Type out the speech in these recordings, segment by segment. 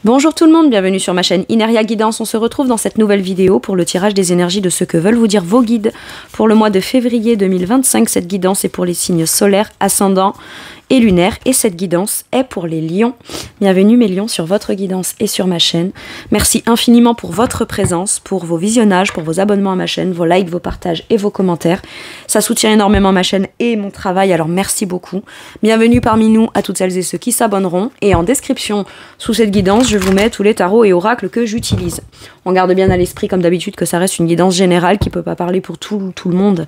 Bonjour tout le monde, bienvenue sur ma chaîne Ineria Guidance. On se retrouve dans cette nouvelle vidéo pour le tirage des énergies de ce que veulent vous dire vos guides pour le mois de février 2025. Cette guidance est pour les signes solaires, ascendants et lunaires, et cette guidance est pour les lions. Bienvenue mes lions sur votre guidance et sur ma chaîne. Merci infiniment pour votre présence, pour vos visionnages, pour vos abonnements à ma chaîne, vos likes, vos partages et vos commentaires. Ça soutient énormément ma chaîne et mon travail, alors merci beaucoup. Bienvenue parmi nous à toutes celles et ceux qui s'abonneront, et en description sous cette guidance, je vous mets tous les tarots et oracles que j'utilise. On garde bien à l'esprit comme d'habitude que ça reste une guidance générale qui ne peut pas parler pour tout le monde.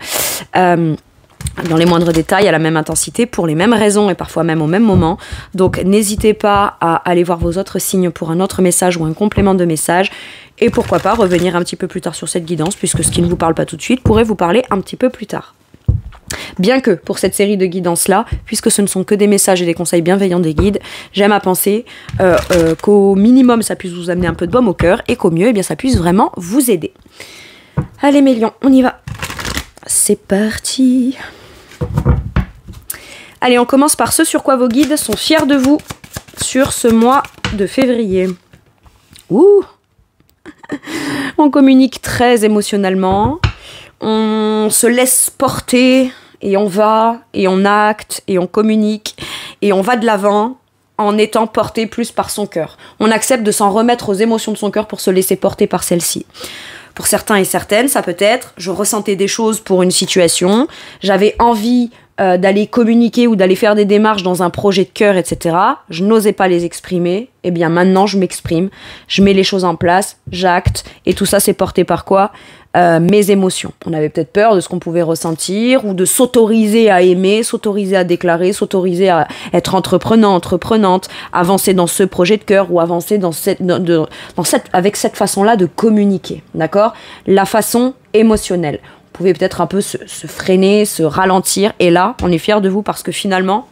Dans les moindres détails, à la même intensité, pour les mêmes raisons et parfois même au même moment. Donc n'hésitez pas à aller voir vos autres signes pour un autre message ou un complément de message. Et pourquoi pas revenir un petit peu plus tard sur cette guidance, puisque ce qui ne vous parle pas tout de suite pourrait vous parler un petit peu plus tard. Bien que pour cette série de guidances-là, puisque ce ne sont que des messages et des conseils bienveillants des guides, j'aime à penser qu'au minimum ça puisse vous amener un peu de baume au cœur, et qu'au mieux, eh bien, ça puisse vraiment vous aider. Allez mes lions, on y va. C'est parti. Allez, on commence par ce sur quoi vos guides sont fiers de vous sur ce mois de février. Ouh. On communique très émotionnellement, on se laisse porter et on va et on acte et on communique et on va de l'avant en étant porté plus par son cœur. On accepte de s'en remettre aux émotions de son cœur pour se laisser porter par celle-ci. Pour certains et certaines, ça peut être, je ressentais des choses pour une situation, j'avais envie d'aller communiquer ou d'aller faire des démarches dans un projet de cœur, etc. Je n'osais pas les exprimer, et bien maintenant je m'exprime, je mets les choses en place, j'acte, et tout ça c'est porté par quoi ? Mes émotions. On avait peut-être peur de ce qu'on pouvait ressentir, ou de s'autoriser à aimer, s'autoriser à déclarer, s'autoriser à être entreprenante, avancer dans ce projet de cœur, ou avancer avec cette façon-là de communiquer, d'accord ? La façon émotionnelle. Vous pouvez peut-être un peu se freiner, se ralentir, et là, on est fiers de vous parce que finalement,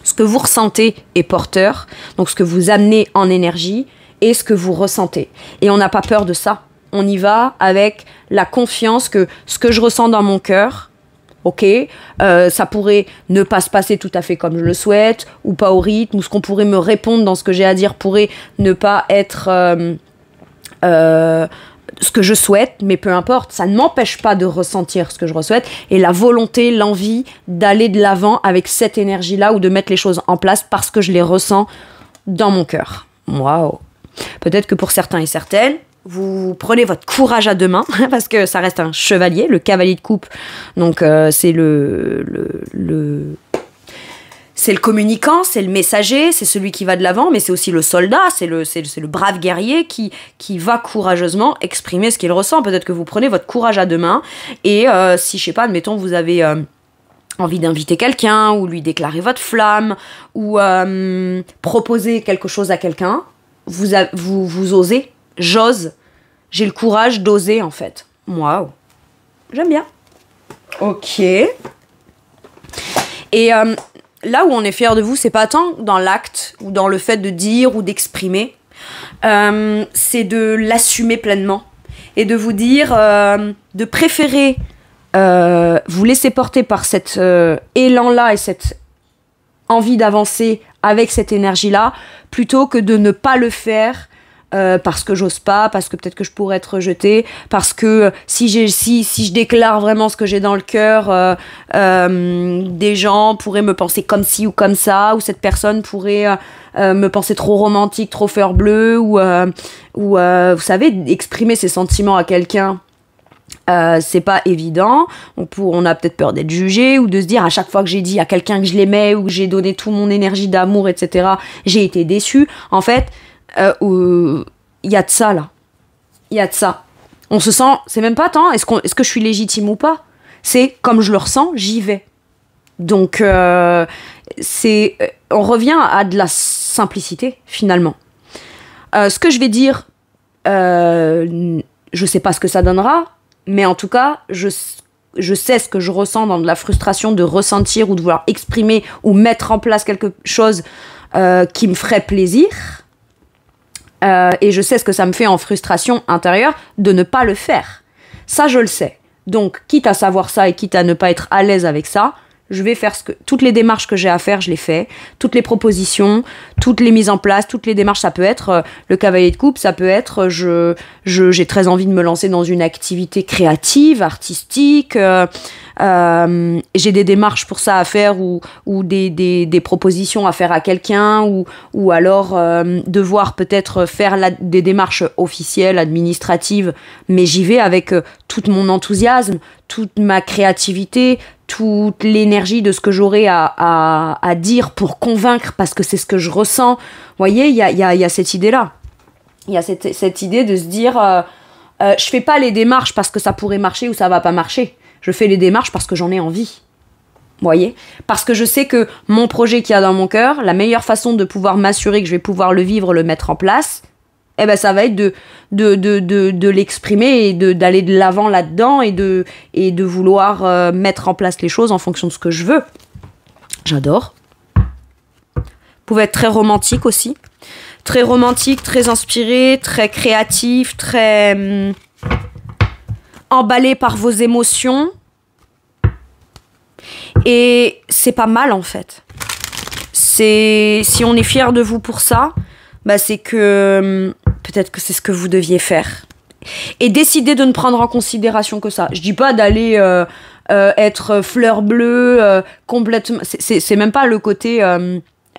ce que vous ressentez est porteur, donc ce que vous amenez en énergie est ce que vous ressentez. Et on n'a pas peur de ça. On y va avec la confiance que ce que je ressens dans mon cœur, ok, ça pourrait ne pas se passer tout à fait comme je le souhaite, ou pas au rythme, ou ce qu'on pourrait me répondre dans ce que j'ai à dire pourrait ne pas être ce que je souhaite, mais peu importe, ça ne m'empêche pas de ressentir ce que je ressouhaite, et la volonté, l'envie d'aller de l'avant avec cette énergie-là, ou de mettre les choses en place parce que je les ressens dans mon cœur. Waouh. Peut-être que pour certains et certaines, vous prenez votre courage à deux mains, parce que ça reste un chevalier, le cavalier de coupe, donc c'est c'est le communicant, c'est le messager, c'est celui qui va de l'avant, mais c'est aussi le soldat, c'est le brave guerrier qui va courageusement exprimer ce qu'il ressent. Peut-être que vous prenez votre courage à deux mains, et si, je sais pas, admettons, vous avez envie d'inviter quelqu'un, ou lui déclarer votre flamme, ou proposer quelque chose à quelqu'un, vous osez, j'ose, j'ai le courage d'oser en fait. Waouh, j'aime bien. Ok. Et là où on est fier de vous, c'est pas tant dans l'acte ou dans le fait de dire ou d'exprimer, c'est de l'assumer pleinement et de vous dire, de préférer vous laisser porter par cet élan-là et cette envie d'avancer avec cette énergie-là, plutôt que de ne pas le faire parce que j'ose pas, parce que peut-être que je pourrais être rejetée, parce que si je déclare vraiment ce que j'ai dans le cœur, des gens pourraient me penser comme ci ou comme ça, ou cette personne pourrait me penser trop romantique, trop fleur bleue, ou vous savez, exprimer ses sentiments à quelqu'un, c'est pas évident. On a peut-être peur d'être jugé, ou de se dire à chaque fois que j'ai dit à quelqu'un que je l'aimais, ou que j'ai donné toute mon énergie d'amour, etc., j'ai été déçue. En fait, il y a de ça là, il y a de ça. On se sent, c'est même pas tant est-ce que je suis légitime ou pas, c'est comme je le ressens, j'y vais. Donc on revient à de la simplicité finalement. Ce que je vais dire, je sais pas ce que ça donnera, mais en tout cas je sais ce que je ressens dans de la frustration de ressentir ou de vouloir exprimer ou mettre en place quelque chose qui me ferait plaisir. Et je sais ce que ça me fait en frustration intérieure de ne pas le faire. Ça, je le sais. Donc, quitte à savoir ça et quitte à ne pas être à l'aise avec ça, je vais faire toutes les démarches que j'ai à faire, je les fais. Toutes les propositions, toutes les mises en place, toutes les démarches, ça peut être le cavalier de coupe, ça peut être j'ai très envie de me lancer dans une activité créative, artistique, j'ai des démarches pour ça à faire ou des propositions à faire à quelqu'un ou alors devoir peut-être faire des démarches officielles, administratives, mais j'y vais avec tout mon enthousiasme, toute ma créativité, toute l'énergie de ce que j'aurai à dire pour convaincre, parce que c'est ce que je ressens. Vous voyez, il y a cette idée-là. Il y a cette idée de se dire, je fais pas les démarches parce que ça pourrait marcher ou ça va pas marcher. Je fais les démarches parce que j'en ai envie. Vous voyez ? Parce que je sais que mon projet qu'il y a dans mon cœur, la meilleure façon de pouvoir m'assurer que je vais pouvoir le vivre, le mettre en place, eh ben ça va être de l'exprimer et d'aller de l'avant là-dedans et de vouloir mettre en place les choses en fonction de ce que je veux. J'adore. Vous pouvez être très romantique aussi. Très romantique, très inspiré, très créatif, très emballé par vos émotions. Et c'est pas mal en fait. Si on est fier de vous pour ça, bah c'est que peut-être que c'est ce que vous deviez faire. Et décider de ne prendre en considération que ça. Je dis pas d'aller être fleur bleue complètement. C'est même pas le côté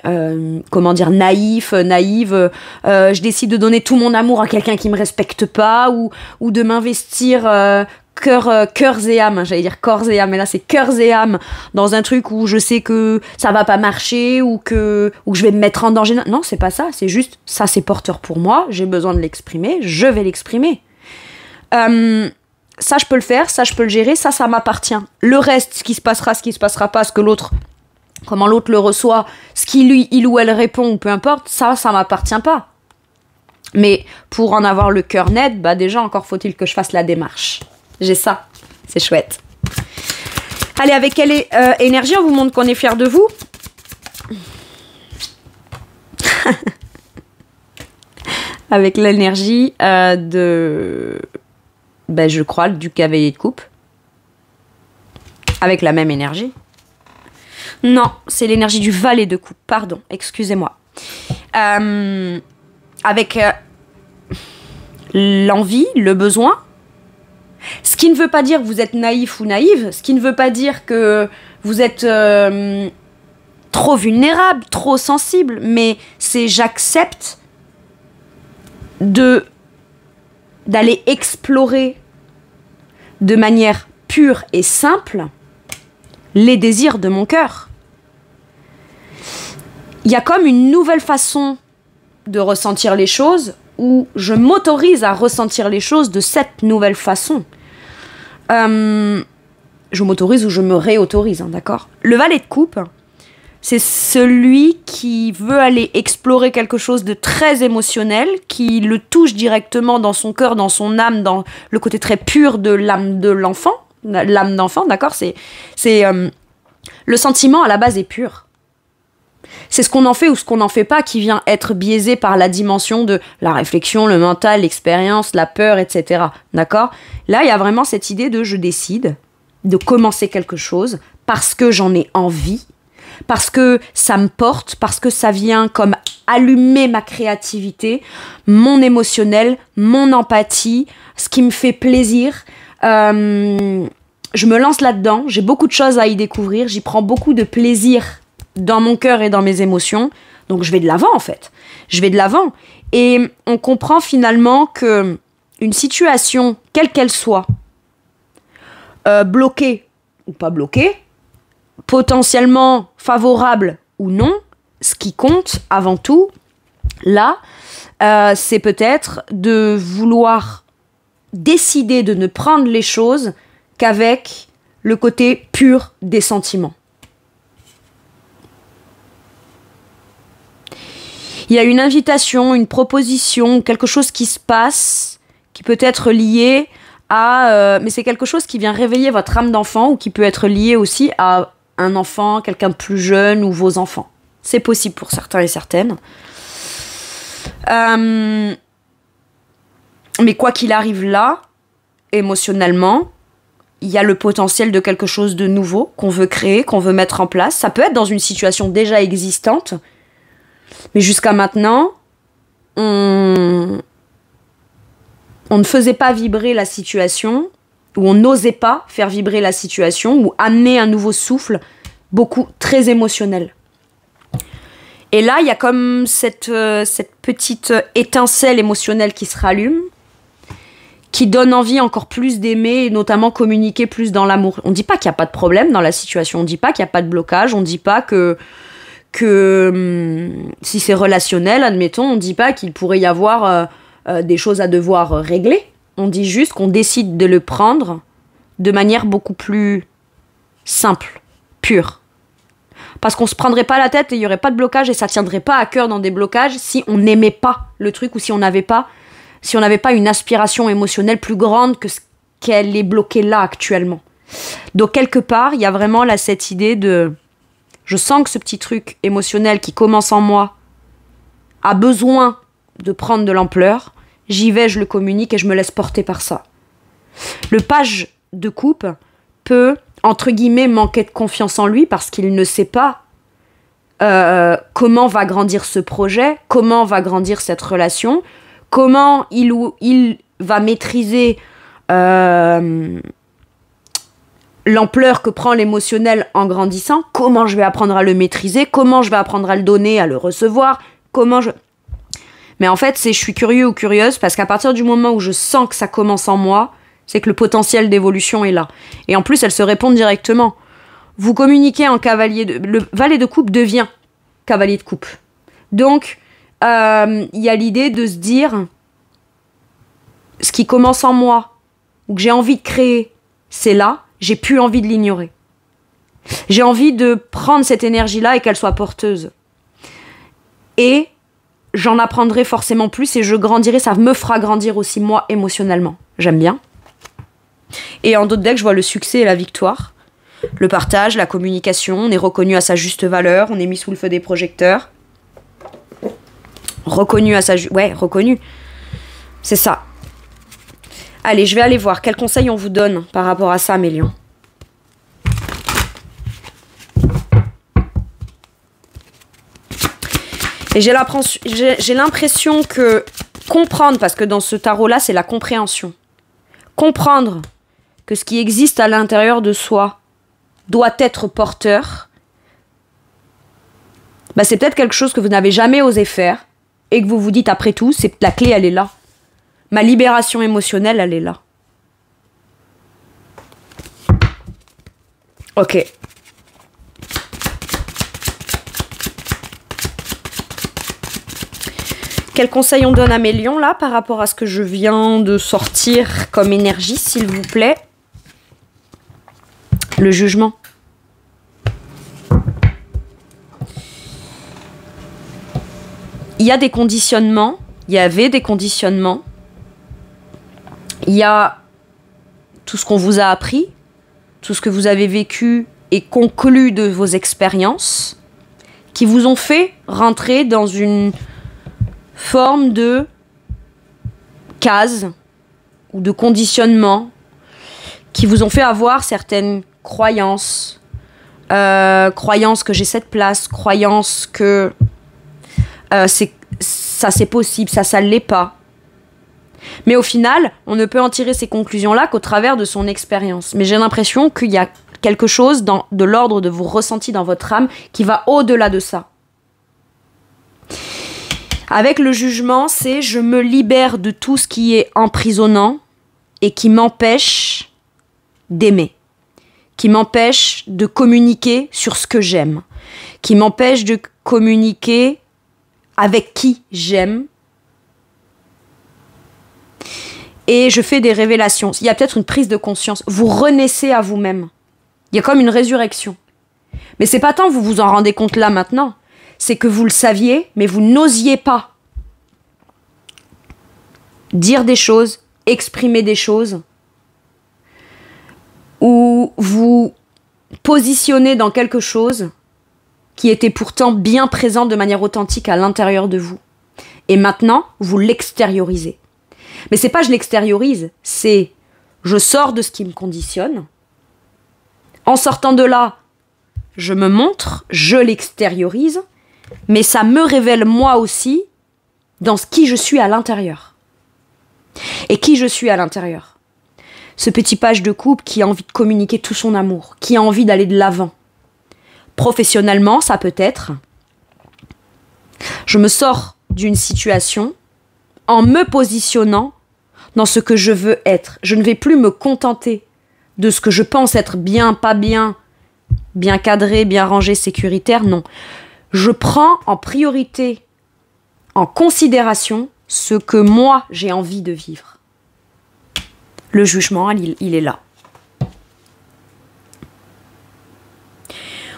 comment dire, naïve. Je décide de donner tout mon amour à quelqu'un qui me respecte pas ou de m'investir cœurs et âme, j'allais dire corps et âme, mais là c'est cœurs et âme dans un truc où je sais que ça va pas marcher ou que je vais me mettre en danger. Non, c'est pas ça, c'est juste ça, c'est porteur pour moi, j'ai besoin de l'exprimer, je vais l'exprimer. Ça je peux le faire, ça je peux le gérer, ça m'appartient. Le reste, ce qui se passera pas, ce que l'autre, comment l'autre le reçoit, ce qui il ou elle répond, ou peu importe, ça m'appartient pas. Mais pour en avoir le cœur net, bah déjà encore faut-il que je fasse la démarche. J'ai ça, c'est chouette. Allez, avec quelle énergie on vous montre qu'on est fiers de vous? Avec l'énergie je crois, du cavalier de coupe. Avec la même énergie. Non, c'est l'énergie du valet de coupe, pardon, excusez-moi. Avec l'envie, le besoin. Ce qui ne veut pas dire que vous êtes naïf ou naïve, ce qui ne veut pas dire que vous êtes trop vulnérable, trop sensible, mais c'est j'accepte d'aller explorer de manière pure et simple les désirs de mon cœur. Il y a comme une nouvelle façon de ressentir les choses où je m'autorise à ressentir les choses de cette nouvelle façon. Je m'autorise ou je me réautorise, d'accord ? Le valet de coupe, c'est celui qui veut aller explorer quelque chose de très émotionnel, qui le touche directement dans son cœur, dans son âme, dans le côté très pur de l'âme de l'enfant, l'âme d'enfant, d'accord ? Le sentiment, à la base, est pur. C'est ce qu'on en fait ou ce qu'on n'en fait pas qui vient être biaisé par la dimension de la réflexion, le mental, l'expérience, la peur, etc. D'accord ? Là, il y a vraiment cette idée de je décide de commencer quelque chose parce que j'en ai envie, parce que ça me porte, parce que ça vient comme allumer ma créativité, mon émotionnel, mon empathie, ce qui me fait plaisir. Je me lance là-dedans, j'ai beaucoup de choses à y découvrir, j'y prends beaucoup de plaisir dans mon cœur et dans mes émotions, donc je vais de l'avant en fait. Je vais de l'avant et on comprend finalement que une situation, quelle qu'elle soit, bloquée ou pas bloquée, potentiellement favorable ou non, ce qui compte avant tout, là, c'est peut-être de vouloir décider de ne prendre les choses qu'avec le côté pur des sentiments. Il y a une invitation, une proposition, quelque chose qui se passe, qui peut être lié à... mais c'est quelque chose qui vient réveiller votre âme d'enfant ou qui peut être lié aussi à un enfant, quelqu'un de plus jeune ou vos enfants. C'est possible pour certains et certaines. Mais quoi qu'il arrive là, émotionnellement, il y a le potentiel de quelque chose de nouveau qu'on veut créer, qu'on veut mettre en place. Ça peut être dans une situation déjà existante, mais jusqu'à maintenant, on ne faisait pas vibrer la situation, ou on n'osait pas faire vibrer la situation, ou amener un nouveau souffle, très émotionnel. Et là, il y a comme cette petite étincelle émotionnelle qui se rallume, qui donne envie encore plus d'aimer, et notamment communiquer plus dans l'amour. On ne dit pas qu'il n'y a pas de problème dans la situation, on ne dit pas qu'il n'y a pas de blocage, on ne dit pas que si c'est relationnel, admettons, on ne dit pas qu'il pourrait y avoir des choses à devoir régler. On dit juste qu'on décide de le prendre de manière beaucoup plus simple, pure. Parce qu'on ne se prendrait pas la tête et il n'y aurait pas de blocage et ça ne tiendrait pas à cœur dans des blocages si on n'aimait pas le truc ou si on n'avait pas une aspiration émotionnelle plus grande que ce qu'elle est bloquée là actuellement. Donc quelque part, il y a vraiment là cette idée de... Je sens que ce petit truc émotionnel qui commence en moi a besoin de prendre de l'ampleur. J'y vais, je le communique et je me laisse porter par ça. Le page de coupe peut, entre guillemets, manquer de confiance en lui parce qu'il ne sait pas comment va grandir ce projet, comment va grandir cette relation, comment il va maîtriser l'ampleur que prend l'émotionnel en grandissant, comment je vais apprendre à le maîtriser, comment je vais apprendre à le donner, à le recevoir, Mais en fait, je suis curieux ou curieuse parce qu'à partir du moment où je sens que ça commence en moi, c'est que le potentiel d'évolution est là. Et en plus, elles se répondent directement. Vous communiquez en cavalier le valet de coupe devient cavalier de coupe. Donc, il y a l'idée de se dire ce qui commence en moi ou que j'ai envie de créer, c'est là, j'ai plus envie de l'ignorer. J'ai envie de prendre cette énergie-là et qu'elle soit porteuse. Et j'en apprendrai forcément plus et je grandirai, ça me fera grandir aussi moi émotionnellement. J'aime bien. Et en d'autres decks, je vois le succès et la victoire. Le partage, la communication, on est reconnu à sa juste valeur, on est mis sous le feu des projecteurs. Reconnu à sa reconnu. C'est ça. Allez, je vais aller voir quels conseils on vous donne par rapport à ça, mes lions. Et j'ai l'impression que comprendre, parce que dans ce tarot-là, c'est la compréhension. Comprendre que ce qui existe à l'intérieur de soi doit être porteur, c'est peut-être quelque chose que vous n'avez jamais osé faire et que vous vous dites après tout, c'est la clé, elle est là. Ma libération émotionnelle, elle est là. Ok. Quel conseil on donne à mes lions, là, par rapport à ce que je viens de sortir comme énergie, s'il vous plaît? Le jugement. Il y a des conditionnements, il y avait des conditionnements. Il y a tout ce qu'on vous a appris, tout ce que vous avez vécu et conclu de vos expériences, qui vous ont fait rentrer dans une forme de case ou de conditionnement, qui vous ont fait avoir certaines croyances, croyances que j'ai cette place, croyances que ça c'est possible, ça l'est pas. Mais au final, on ne peut en tirer ces conclusions-là qu'au travers de son expérience. Mais j'ai l'impression qu'il y a quelque chose de l'ordre de vos ressentis dans votre âme qui va au-delà de ça. Avec le jugement, c'est je me libère de tout ce qui est emprisonnant et qui m'empêche d'aimer, qui m'empêche de communiquer sur ce que j'aime, qui m'empêche de communiquer avec qui j'aime. Et je fais des révélations. Il y a peut-être une prise de conscience. Vous renaissez à vous-même. Il y a comme une résurrection. Mais c'est pas tant que vous vous en rendez compte là maintenant. C'est que vous le saviez, mais vous n'osiez pas dire des choses, exprimer des choses, ou vous positionner dans quelque chose qui était pourtant bien présent de manière authentique à l'intérieur de vous. Et maintenant, vous l'extériorisez. Mais c'est pas je l'extériorise, c'est je sors de ce qui me conditionne. En sortant de là, je me montre, je l'extériorise, mais ça me révèle moi aussi dans qui je suis à l'intérieur. Et qui je suis à l'intérieur? Ce petit page de couple qui a envie de communiquer tout son amour, qui a envie d'aller de l'avant. Professionnellement, ça peut être, je me sors d'une situation en me positionnant dans ce que je veux être. Je ne vais plus me contenter de ce que je pense être bien, pas bien, bien cadré, bien rangé, sécuritaire, non. Je prends en priorité, en considération, ce que moi j'ai envie de vivre. Le jugement, il est là.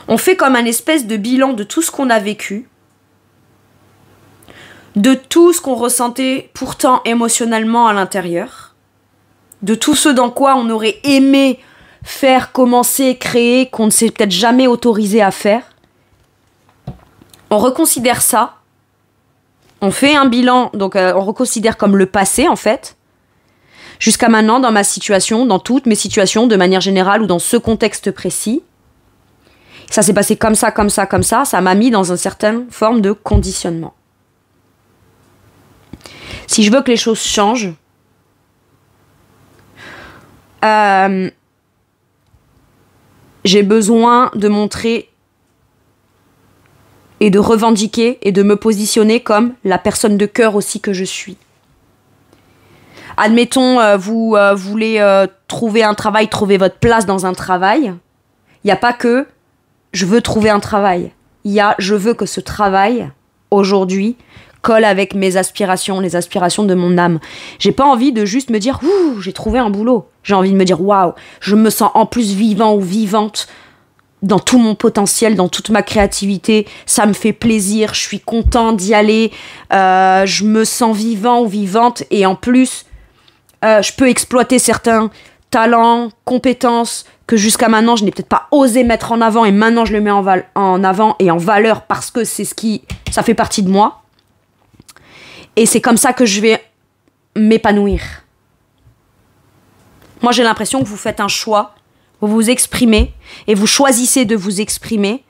On fait comme un espèce de bilan de tout ce qu'on a vécu, de tout ce qu'on ressentait pourtant émotionnellement à l'intérieur, de tout ce dans quoi on aurait aimé faire, commencer, créer, qu'on ne s'est peut-être jamais autorisé à faire. On reconsidère ça, on fait un bilan, donc on reconsidère comme le passé en fait, jusqu'à maintenant dans ma situation, dans toutes mes situations de manière générale ou dans ce contexte précis. Ça s'est passé comme ça, comme ça, comme ça m'a mis dans une certaine forme de conditionnement. Si je veux que les choses changent, j'ai besoin de montrer et de revendiquer et de me positionner comme la personne de cœur aussi que je suis. Admettons, vous voulez trouver un travail, trouver votre place dans un travail. Il n'y a pas que je veux trouver un travail. Il y a je veux que ce travail, aujourd'hui, colle avec mes aspirations, les aspirations de mon âme. J'ai pas envie de juste me dire « Ouh, j'ai trouvé un boulot ». J'ai envie de me dire « Waouh, je me sens en plus vivant ou vivante dans tout mon potentiel, dans toute ma créativité. Ça me fait plaisir, je suis content d'y aller. Je me sens vivant ou vivante et en plus, je peux exploiter certains talents, compétences que jusqu'à maintenant, je n'ai peut-être pas osé mettre en avant et maintenant, je le mets en avant et en valeur parce que ça fait partie de moi. Et c'est comme ça que je vais m'épanouir. Moi, j'ai l'impression que vous faites un choix, vous vous exprimez et vous choisissez de vous exprimer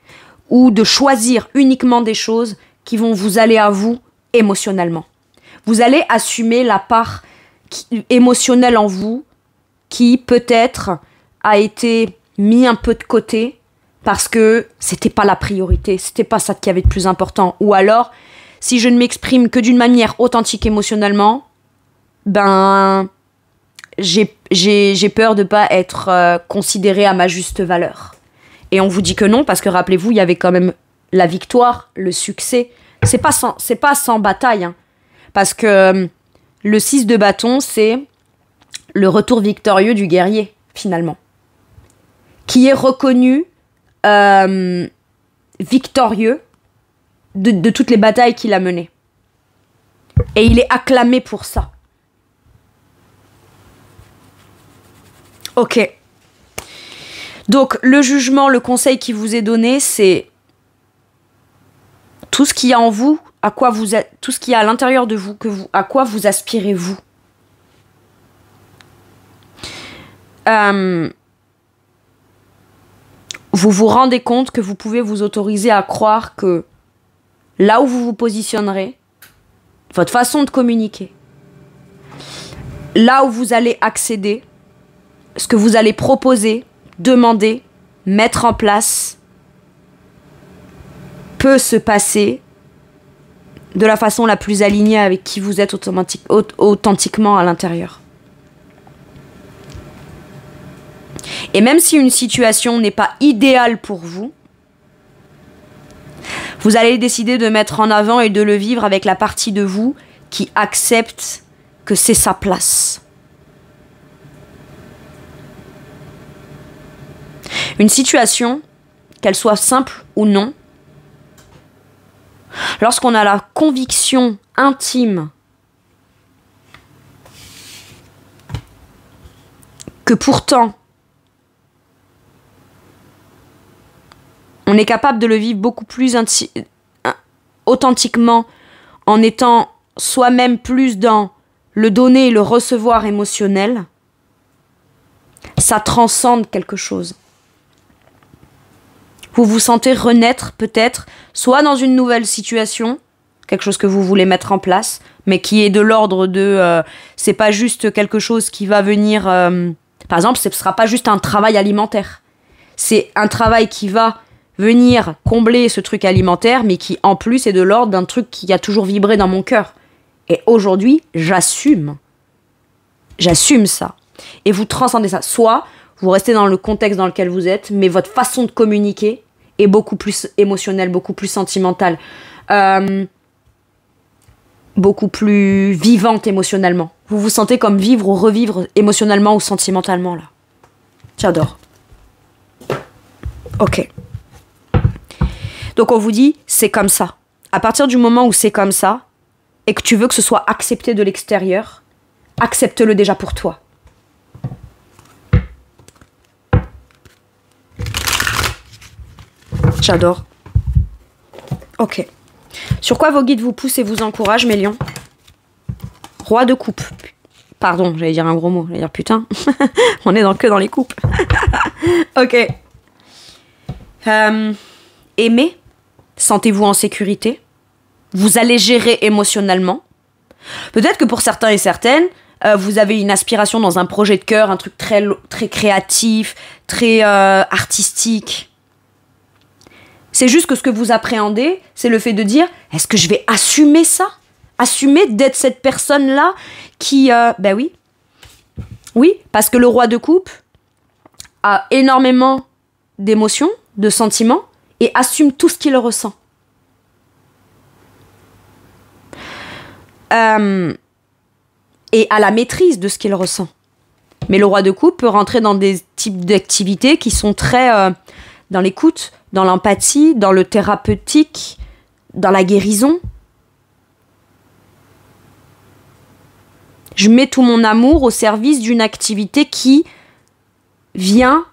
ou de choisir uniquement des choses qui vont vous aller à vous émotionnellement. Vous allez assumer la part émotionnelle en vous qui peut-être a été mis un peu de côté parce que c'était pas la priorité, c'était pas ça qui avait de plus important. Ou alors, si je ne m'exprime que d'une manière authentique émotionnellement, ben j'ai peur de pas être considérée à ma juste valeur. Et on vous dit que non, parce que rappelez-vous, il y avait quand même la victoire, le succès. C'est pas sans bataille, hein, parce que le 6 de bâton, c'est le retour victorieux du guerrier, finalement, qui est reconnu victorieux de toutes les batailles qu'il a menées. Et il est acclamé pour ça. Ok. Donc, le jugement, le conseil qui vous est donné, c'est tout ce qu'il y a en vous, tout ce qu'il y a à l'intérieur de vous, à quoi vous aspirez vous. Vous vous rendez compte que vous pouvez vous autoriser à croire que là où vous vous positionnerez, votre façon de communiquer, là où vous allez accéder, ce que vous allez proposer, demander, mettre en place, peut se passer de la façon la plus alignée avec qui vous êtes authentiquement à l'intérieur. Et même si une situation n'est pas idéale pour vous, vous allez décider de mettre en avant et de le vivre avec la partie de vous qui accepte que c'est sa place. Une situation, qu'elle soit simple ou non, lorsqu'on a la conviction intime que pourtant on est capable de le vivre beaucoup plus authentiquement en étant soi-même plus dans le donner et le recevoir émotionnel, Ça transcende quelque chose. Vous vous sentez renaître peut-être, soit dans une nouvelle situation, quelque chose que vous voulez mettre en place, mais qui est de l'ordre de... c'est pas juste quelque chose qui va venir... par exemple, ce ne sera pas juste un travail alimentaire. C'est un travail qui va venir combler ce truc alimentaire, mais qui en plus est de l'ordre d'un truc qui a toujours vibré dans mon cœur. Et aujourd'hui, j'assume. J'assume ça. Et vous transcendez ça. Soit vous restez dans le contexte dans lequel vous êtes, mais votre façon de communiquer est beaucoup plus émotionnelle, beaucoup plus sentimentale, beaucoup plus vivante émotionnellement. Vous vous sentez comme vivre ou revivre émotionnellement ou sentimentalement, là. J'adore. Ok. Donc on vous dit, c'est comme ça. À partir du moment où c'est comme ça, et que tu veux que ce soit accepté de l'extérieur, accepte-le déjà pour toi. J'adore. Ok. Sur quoi vos guides vous poussent et vous encouragent, mes lions? Roi de coupe. Pardon, j'allais dire un gros mot. J'allais dire putain. On est que dans les coupes. Ok. Aimez. Sentez-vous en sécurité. Vous allez gérer émotionnellement. Peut-être que pour certains et certaines, vous avez une aspiration dans un projet de cœur, un truc très, très créatif, très artistique. C'est juste que ce que vous appréhendez, c'est le fait de dire, est-ce que je vais assumer ça? Assumer d'être cette personne-là qui... ben oui. Oui, parce que le roi de coupe a énormément d'émotions, de sentiments, et assume tout ce qu'il ressent. Et à la maîtrise de ce qu'il ressent. Mais le roi de coupe peut rentrer dans des types d'activités qui sont très dans l'écoute, dans l'empathie, dans le thérapeutique, dans la guérison. Je mets tout mon amour au service d'une activité qui vient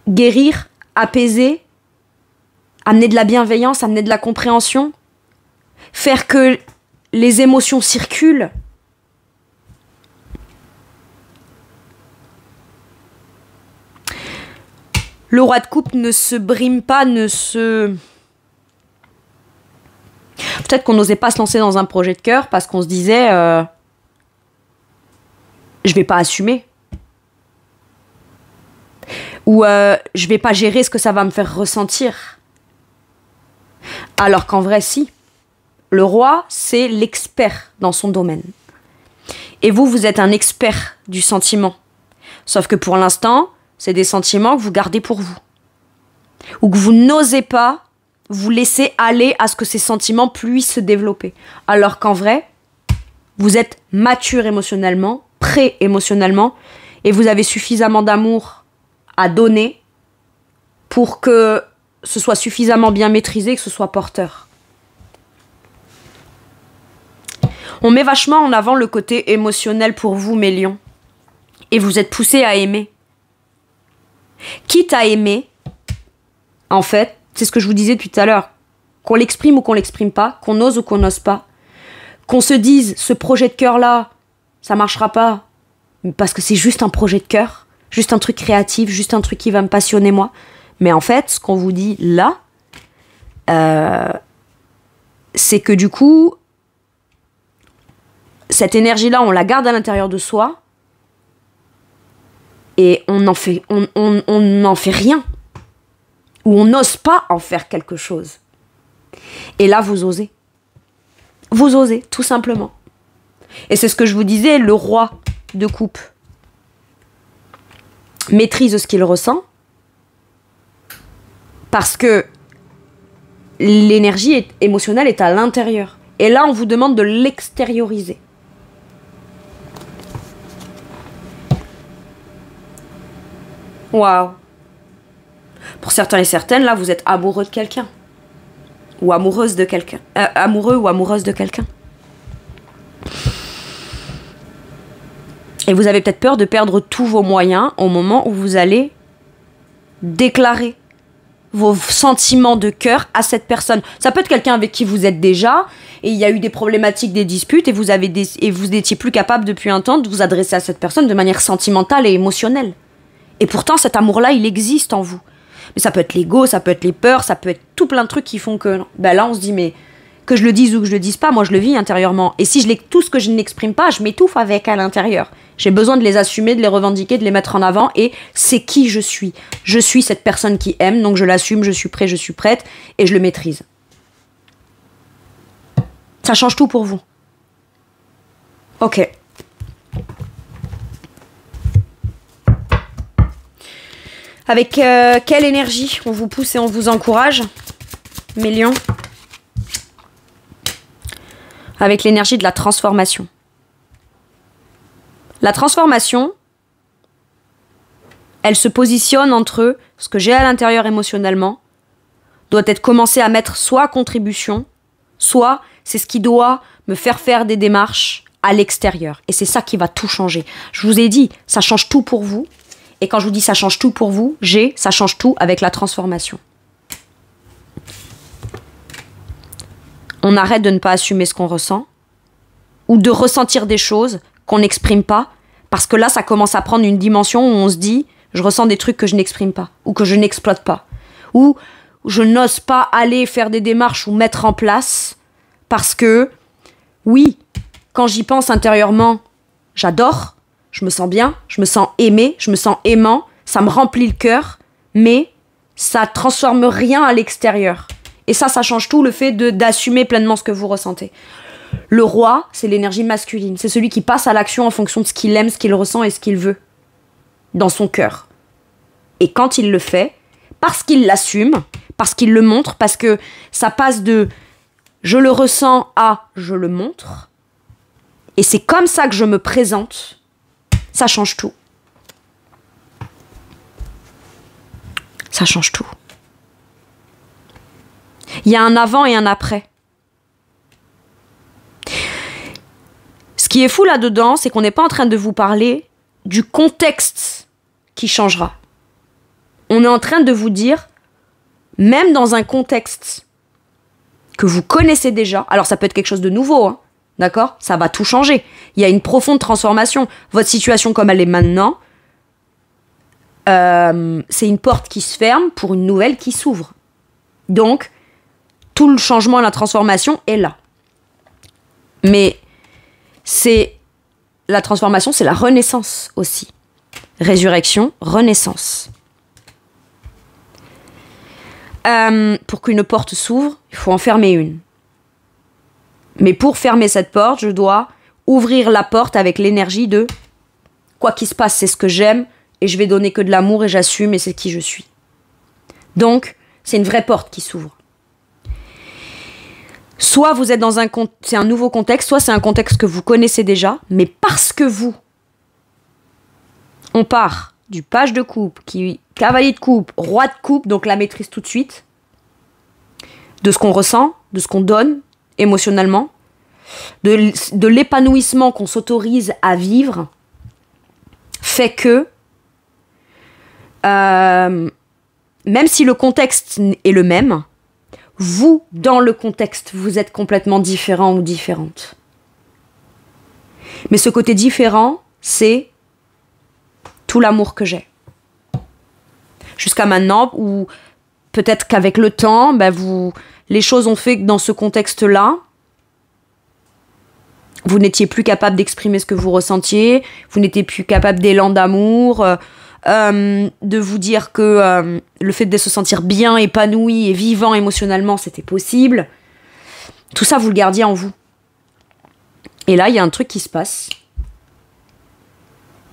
guérir, apaiser, amener de la bienveillance, amener de la compréhension, faire que les émotions circulent. Le roi de coupe ne se brime pas, Peut-être qu'on n'osait pas se lancer dans un projet de cœur parce qu'on se disait je vais pas assumer. Ou je vais pas gérer ce que ça va me faire ressentir. Alors qu'en vrai, si. Le roi, c'est l'expert dans son domaine. Et vous, vous êtes un expert du sentiment. Sauf que pour l'instant, c'est des sentiments que vous gardez pour vous. Ou que vous n'osez pas vous laisser aller à ce que ces sentiments puissent se développer. Alors qu'en vrai, vous êtes mature émotionnellement, prêt émotionnellement, et vous avez suffisamment d'amour à donner pour que ce soit suffisamment bien maîtrisé, que ce soit porteur. On met vachement en avant le côté émotionnel pour vous, mes lions. Et vous êtes poussés à aimer. Quitte à aimer, en fait, c'est ce que je vous disais tout à l'heure, qu'on l'exprime ou qu'on l'exprime pas, qu'on ose ou qu'on n'ose pas, qu'on se dise, ce projet de cœur-là, ça marchera pas, parce que c'est juste un projet de cœur, juste un truc créatif, juste un truc qui va me passionner moi. Mais en fait, ce qu'on vous dit là, c'est que du coup, cette énergie-là, on la garde à l'intérieur de soi et on n'en fait rien. Ou on n'ose pas en faire quelque chose. Et là, vous osez. Vous osez, tout simplement. Et c'est ce que je vous disais, le roi de coupe maîtrise ce qu'il ressent parce que l'énergie émotionnelle est à l'intérieur. Et là, on vous demande de l'extérioriser. Waouh. Pour certains et certaines, là, vous êtes amoureux de quelqu'un. Ou amoureuse de quelqu'un. Amoureux ou amoureuse de quelqu'un. Et vous avez peut-être peur de perdre tous vos moyens au moment où vous allez déclarer vos sentiments de cœur à cette personne. Ça peut être quelqu'un avec qui vous êtes déjà, et il y a eu des problématiques, des disputes, et vous n'étiez plus capable depuis un temps de vous adresser à cette personne de manière sentimentale et émotionnelle. Et pourtant, cet amour-là, il existe en vous. Mais ça peut être l'ego, ça peut être les peurs, ça peut être tout plein de trucs qui font que... Ben là, on se dit, mais que je le dise ou que je le dise pas, moi, je le vis intérieurement. Et si tout ce que je n'exprime pas, je m'étouffe avec à l'intérieur. J'ai besoin de les assumer, de les revendiquer, de les mettre en avant. Et c'est qui je suis. Je suis cette personne qui aime, donc je l'assume, je suis prêt, je suis prête, et je le maîtrise. Ça change tout pour vous. Ok. Avec quelle énergie on vous pousse et on vous encourage, mes lions? Avec l'énergie de la transformation. La transformation, elle se positionne entre ce que j'ai à l'intérieur émotionnellement, doit être commencé à mettre soit à contribution, soit c'est ce qui doit me faire des démarches à l'extérieur. Et c'est ça qui va tout changer. Je vous ai dit, ça change tout pour vous. Et quand je vous dis ça change tout pour vous, ça change tout avec la transformation. On arrête de ne pas assumer ce qu'on ressent, ou de ressentir des choses qu'on n'exprime pas, parce que là, ça commence à prendre une dimension où on se dit, je ressens des trucs que je n'exprime pas, ou que je n'exploite pas, ou je n'ose pas aller faire des démarches ou mettre en place, parce que, oui, quand j'y pense intérieurement, j'adore, je me sens bien, je me sens aimé, je me sens aimant, ça me remplit le cœur, mais ça transforme rien à l'extérieur. Et ça change tout, le fait d'assumer pleinement ce que vous ressentez. Le roi, c'est l'énergie masculine. C'est celui qui passe à l'action en fonction de ce qu'il aime, ce qu'il ressent et ce qu'il veut dans son cœur. Et quand il le fait, parce qu'il l'assume, parce qu'il le montre, parce que ça passe de « je le ressens » à « je le montre », et c'est comme ça que je me présente, ça change tout. Ça change tout. Il y a un avant et un après. Ce qui est fou là-dedans, c'est qu'on n'est pas en train de vous parler du contexte qui changera. On est en train de vous dire, même dans un contexte que vous connaissez déjà, alors ça peut être quelque chose de nouveau, hein, d'accord? Ça va tout changer. Il y a une profonde transformation. Votre situation comme elle est maintenant, c'est une porte qui se ferme pour une nouvelle qui s'ouvre. Donc, tout le changement et la transformation est là. Mais la transformation, c'est la renaissance aussi. Résurrection, renaissance. Pour qu'une porte s'ouvre, il faut en fermer une. Mais pour fermer cette porte, je dois ouvrir la porte avec l'énergie de quoi qu'il se passe, c'est ce que j'aime et je vais donner que de l'amour et j'assume et c'est qui je suis. Donc, c'est une vraie porte qui s'ouvre. Soit vous êtes dans c'est un nouveau contexte, soit c'est un contexte que vous connaissez déjà, mais parce que on part du page de coupe, cavalier de coupe, roi de coupe, donc la maîtrise tout de suite, de ce qu'on ressent, de ce qu'on donne émotionnellement, de l'épanouissement qu'on s'autorise à vivre, fait que, même si le contexte est le même, vous, dans le contexte, vous êtes complètement différent ou différente. Mais ce côté différent, c'est tout l'amour que j'ai. Jusqu'à maintenant, ou peut-être qu'avec le temps, les choses ont fait que dans ce contexte-là, vous n'étiez plus capable d'exprimer ce que vous ressentiez, vous n'étiez plus capable d'élan d'amour, de vous dire que le fait de se sentir bien, épanoui et vivant émotionnellement, c'était possible. Tout ça, vous le gardiez en vous. Et là, il y a un truc qui se passe.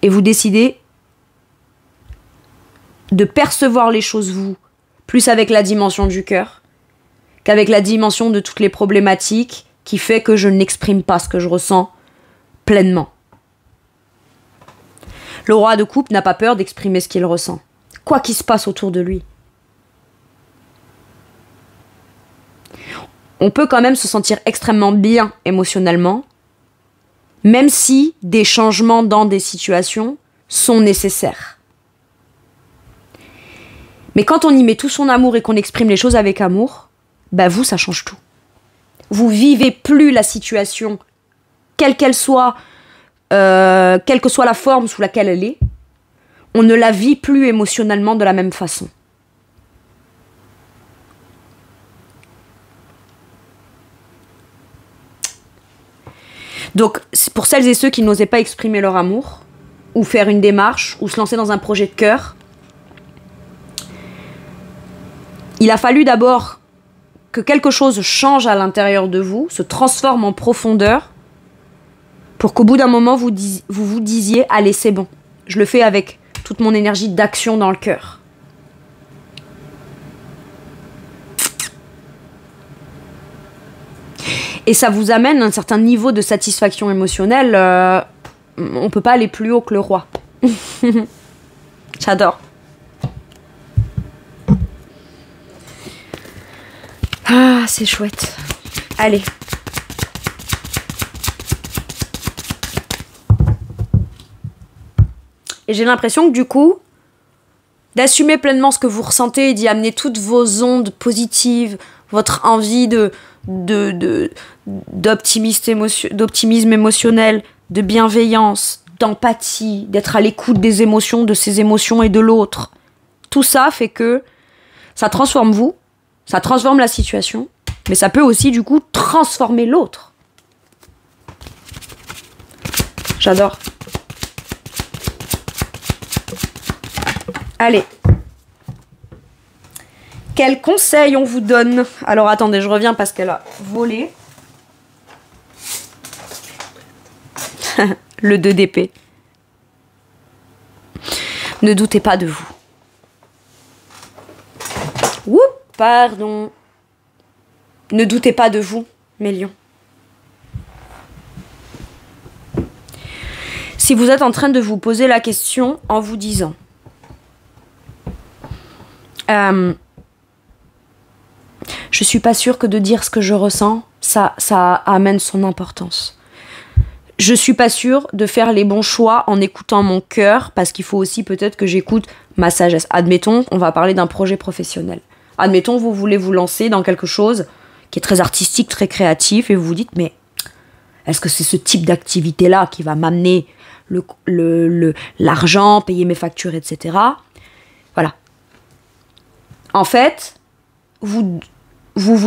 Et vous décidez de percevoir les choses, vous, plus avec la dimension du cœur, qu'avec la dimension de toutes les problématiques qui fait que je n'exprime pas ce que je ressens pleinement. Le roi de coupe n'a pas peur d'exprimer ce qu'il ressent, quoi qu'il se passe autour de lui. On peut quand même se sentir extrêmement bien émotionnellement, même si des changements dans des situations sont nécessaires. Mais quand on y met tout son amour et qu'on exprime les choses avec amour, bah vous, ça change tout. Vous vivez plus la situation, quelle qu'elle soit, quelle que soit la forme sous laquelle elle est, on ne la vit plus émotionnellement de la même façon. Donc, pour celles et ceux qui n'osaient pas exprimer leur amour, ou faire une démarche, ou se lancer dans un projet de cœur, il a fallu d'abord que quelque chose change à l'intérieur de vous, se transforme en profondeur, pour qu'au bout d'un moment, vous vous disiez « Allez, c'est bon, je le fais avec toute mon énergie d'action dans le cœur. » Et ça vous amène un certain niveau de satisfaction émotionnelle. On peut pas aller plus haut que le roi. J'adore. Ah, c'est chouette. Allez. Et j'ai l'impression que du coup, d'assumer pleinement ce que vous ressentez et d'y amener toutes vos ondes positives, votre envie d'optimisme émotionnel, de bienveillance, d'empathie, d'être à l'écoute des émotions, de ses émotions et de l'autre. Tout ça fait que ça transforme vous, ça transforme la situation, mais ça peut aussi du coup transformer l'autre. J'adore. Allez. Quels conseils on vous donne? Alors attendez, je reviens parce qu'elle a volé. Le 2 d'épée. Ne doutez pas de vous. Oups, pardon. Ne doutez pas de vous, mes lions. Si vous êtes en train de vous poser la question en vous disant je suis pas sûre que de dire ce que je ressens, ça amène son importance. Je suis pas sûre de faire les bons choix en écoutant mon cœur, parce qu'il faut aussi peut-être que j'écoute ma sagesse. Admettons, on va parler d'un projet professionnel. Admettons, vous voulez vous lancer dans quelque chose qui est très artistique, très créatif, et vous vous dites, mais est-ce que c'est ce type d'activité-là qui va m'amener l'argent, payer mes factures, etc. Voilà. En fait, vous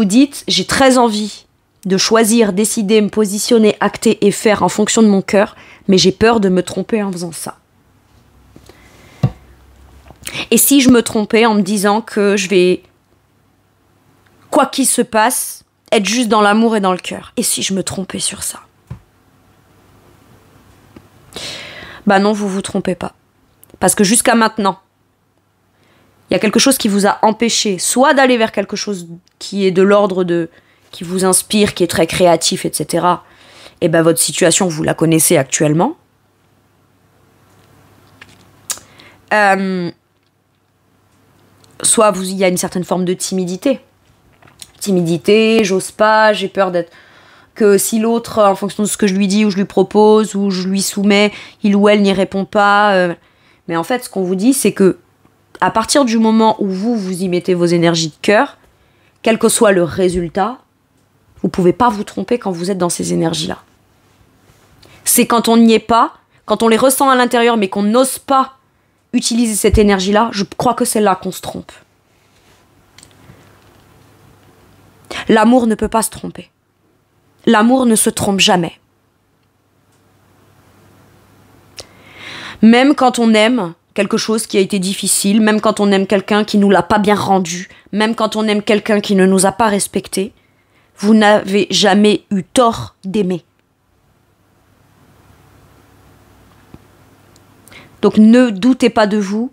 dites, j'ai très envie de choisir, décider, me positionner, acter et faire en fonction de mon cœur, mais j'ai peur de me tromper en faisant ça. Et si je me trompais en me disant que je vais, quoi qu'il se passe, être juste dans l'amour et dans le cœur? Et si je me trompais sur ça? Bah non, vous vous trompez pas. Parce que jusqu'à maintenant, il y a quelque chose qui vous a empêché soit d'aller vers quelque chose qui est de l'ordre de... qui vous inspire, qui est très créatif, etc. Et ben votre situation, vous la connaissez actuellement. Soit il y a une certaine forme de timidité. Timidité, j'ose pas, j'ai peur d'être... que si l'autre, en fonction de ce que je lui dis ou je lui propose ou je lui soumets, il ou elle n'y répond pas. Mais en fait, ce qu'on vous dit, c'est que à partir du moment où vous y mettez vos énergies de cœur, quel que soit le résultat, vous pouvez pas vous tromper quand vous êtes dans ces énergies-là. C'est quand on n'y est pas, quand on les ressent à l'intérieur, mais qu'on n'ose pas utiliser cette énergie-là, je crois que c'est là qu'on se trompe. L'amour ne peut pas se tromper. L'amour ne se trompe jamais. Même quand on aime quelque chose qui a été difficile, même quand on aime quelqu'un qui nous l'a pas bien rendu, même quand on aime quelqu'un qui ne nous a pas respecté, vous n'avez jamais eu tort d'aimer. Donc ne doutez pas de vous.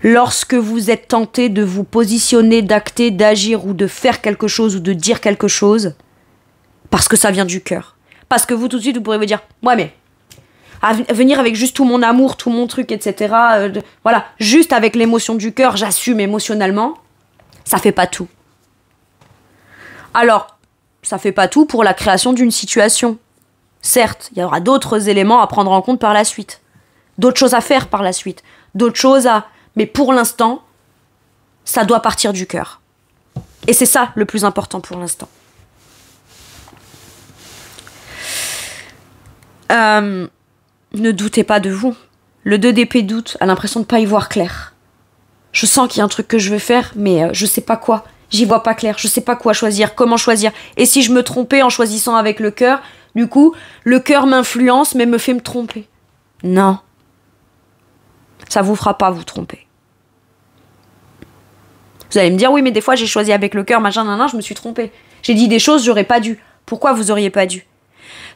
Lorsque vous êtes tenté de vous positionner, d'acter, d'agir ou de faire quelque chose ou de dire quelque chose, parce que ça vient du cœur. Parce que vous, tout de suite, vous pourrez vous dire « Ouais, mais à venir avec juste tout mon amour, tout mon truc, etc. Voilà, juste avec l'émotion du cœur, j'assume émotionnellement. » Ça fait pas tout. Alors, ça fait pas tout pour la création d'une situation. Certes, il y aura d'autres éléments à prendre en compte par la suite. D'autres choses à faire par la suite. D'autres choses à mais pour l'instant, ça doit partir du cœur. Et c'est ça le plus important pour l'instant. Ne doutez pas de vous. Le 2 d'épée doute, a l'impression de ne pas y voir clair. Je sens qu'il y a un truc que je veux faire, mais je sais pas quoi. J'y vois pas clair, je sais pas quoi choisir, comment choisir. Et si je me trompais en choisissant avec le cœur, du coup, le cœur m'influence, mais me fait me tromper. Non. Ça vous fera pas vous tromper. Vous allez me dire, oui, mais des fois, j'ai choisi avec le cœur, machin, je me suis trompée. J'ai dit des choses, j'aurais pas dû. Pourquoi vous auriez pas dû?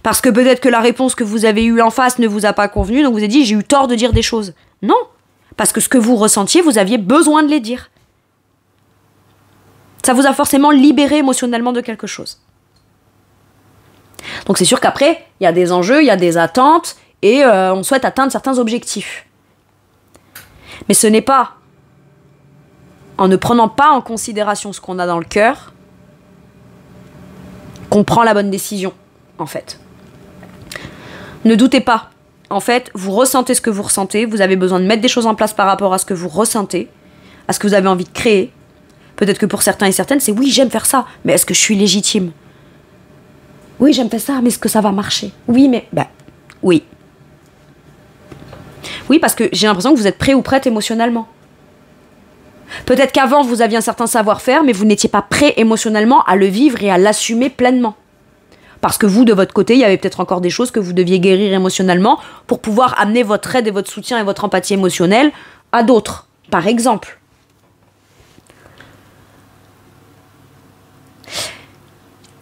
Parce que peut-être que la réponse que vous avez eue en face ne vous a pas convenu, donc vous avez dit, j'ai eu tort de dire des choses. Non. Parce que ce que vous ressentiez, vous aviez besoin de les dire. Ça vous a forcément libéré émotionnellement de quelque chose. Donc c'est sûr qu'après, il y a des enjeux, il y a des attentes, et on souhaite atteindre certains objectifs. Mais ce n'est pas en ne prenant pas en considération ce qu'on a dans le cœur qu'on prend la bonne décision, en fait. Ne doutez pas. En fait, vous ressentez ce que vous ressentez, vous avez besoin de mettre des choses en place par rapport à ce que vous ressentez, à ce que vous avez envie de créer. Peut-être que pour certains et certaines, c'est oui, j'aime faire ça, mais est-ce que je suis légitime? Oui, j'aime faire ça, mais est-ce que ça va marcher? Oui, mais... oui. Oui, parce que j'ai l'impression que vous êtes prêt ou prête émotionnellement. Peut-être qu'avant, vous aviez un certain savoir-faire, mais vous n'étiez pas prêt émotionnellement à le vivre et à l'assumer pleinement. Parce que vous, de votre côté, il y avait peut-être encore des choses que vous deviez guérir émotionnellement pour pouvoir amener votre aide et votre soutien et votre empathie émotionnelle à d'autres, par exemple.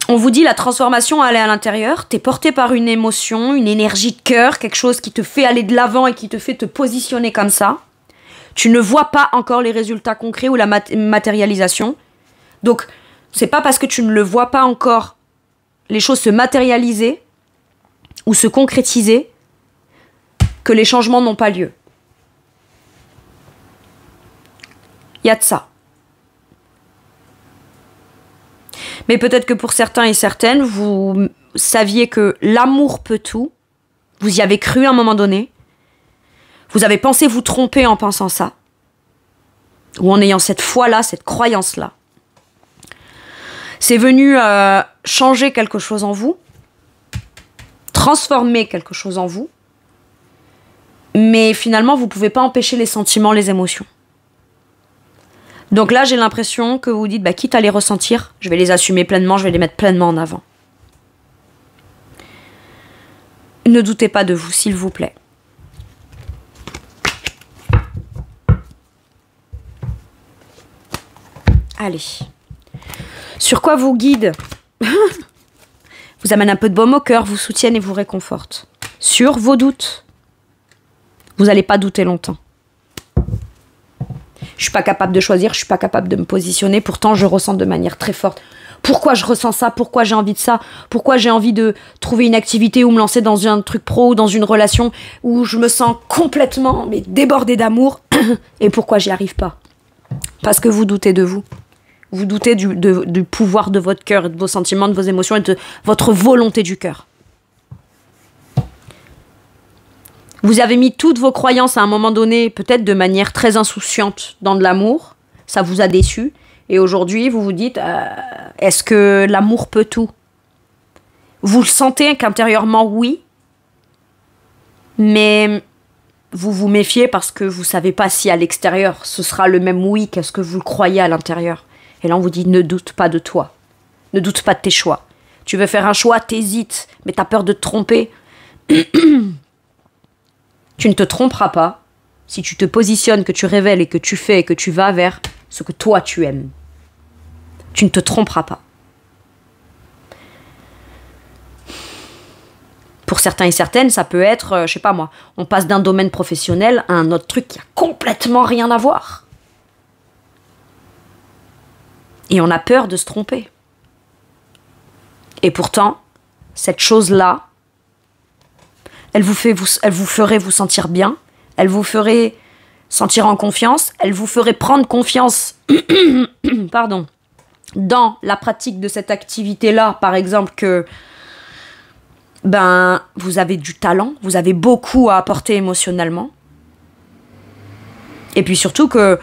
On vous dit la transformation, elle est à l'intérieur, t'es porté par une émotion, une énergie de cœur, quelque chose qui te fait aller de l'avant et qui te fait te positionner comme ça. Tu ne vois pas encore les résultats concrets ou la matérialisation. Donc, c'est pas parce que tu ne le vois pas encore les choses se matérialiser ou se concrétiser que les changements n'ont pas lieu. Il y a de ça. Mais peut-être que pour certains et certaines, vous saviez que l'amour peut tout. Vous y avez cru à un moment donné. Vous avez pensé vous tromper en pensant ça. Ou en ayant cette foi-là, cette croyance-là. C'est venu changer quelque chose en vous. Transformer quelque chose en vous. Mais finalement, vous ne pouvez pas empêcher les sentiments, les émotions. Donc là, j'ai l'impression que vous vous dites, quitte à les ressentir, je vais les assumer pleinement, je vais les mettre pleinement en avant. Ne doutez pas de vous, s'il vous plaît. Allez. Sur quoi vos guides vous amènent un peu de baume au cœur, vous soutiennent et vous réconfortent. Sur vos doutes. Vous n'allez pas douter longtemps. Je suis pas capable de choisir, je suis pas capable de me positionner, pourtant je ressens de manière très forte. Pourquoi je ressens ça? Pourquoi j'ai envie de ça? Pourquoi j'ai envie de trouver une activité ou me lancer dans un truc pro ou dans une relation où je me sens complètement débordée d'amour et pourquoi j'y arrive pas? Parce que vous doutez de vous. Vous doutez du pouvoir de votre cœur, de vos sentiments, de vos émotions et de votre volonté du cœur. Vous avez mis toutes vos croyances à un moment donné, peut-être de manière très insouciante, dans de l'amour. Ça vous a déçu. Et aujourd'hui, vous vous dites, est-ce que l'amour peut tout? Vous le sentez qu'intérieurement, oui. Mais vous vous méfiez parce que vous ne savez pas si à l'extérieur, ce sera le même oui qu'est-ce que vous le croyez à l'intérieur. Et là, on vous dit, ne doute pas de toi. Ne doute pas de tes choix. Tu veux faire un choix, t'hésites, mais t'as peur de te tromper. Tu ne te tromperas pas si tu te positionnes, que tu révèles et que tu fais et que tu vas vers ce que toi tu aimes. Tu ne te tromperas pas. Pour certains et certaines, ça peut être, je sais pas moi, on passe d'un domaine professionnel à un autre truc qui a complètement rien à voir. Et on a peur de se tromper. Et pourtant, cette chose-là, elle vous ferait vous sentir bien, elle vous ferait sentir en confiance, elle vous ferait prendre confiance pardon, dans la pratique de cette activité-là, par exemple que vous avez du talent, vous avez beaucoup à apporter émotionnellement. Et puis surtout que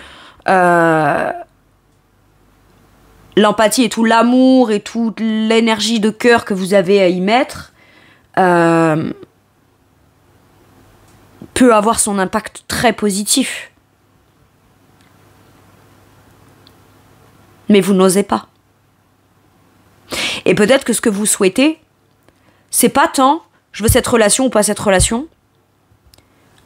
l'empathie et tout l'amour et toute l'énergie de cœur que vous avez à y mettre peut avoir son impact très positif. Mais vous n'osez pas. Et peut-être que ce que vous souhaitez, c'est pas tant je veux cette relation ou pas cette relation,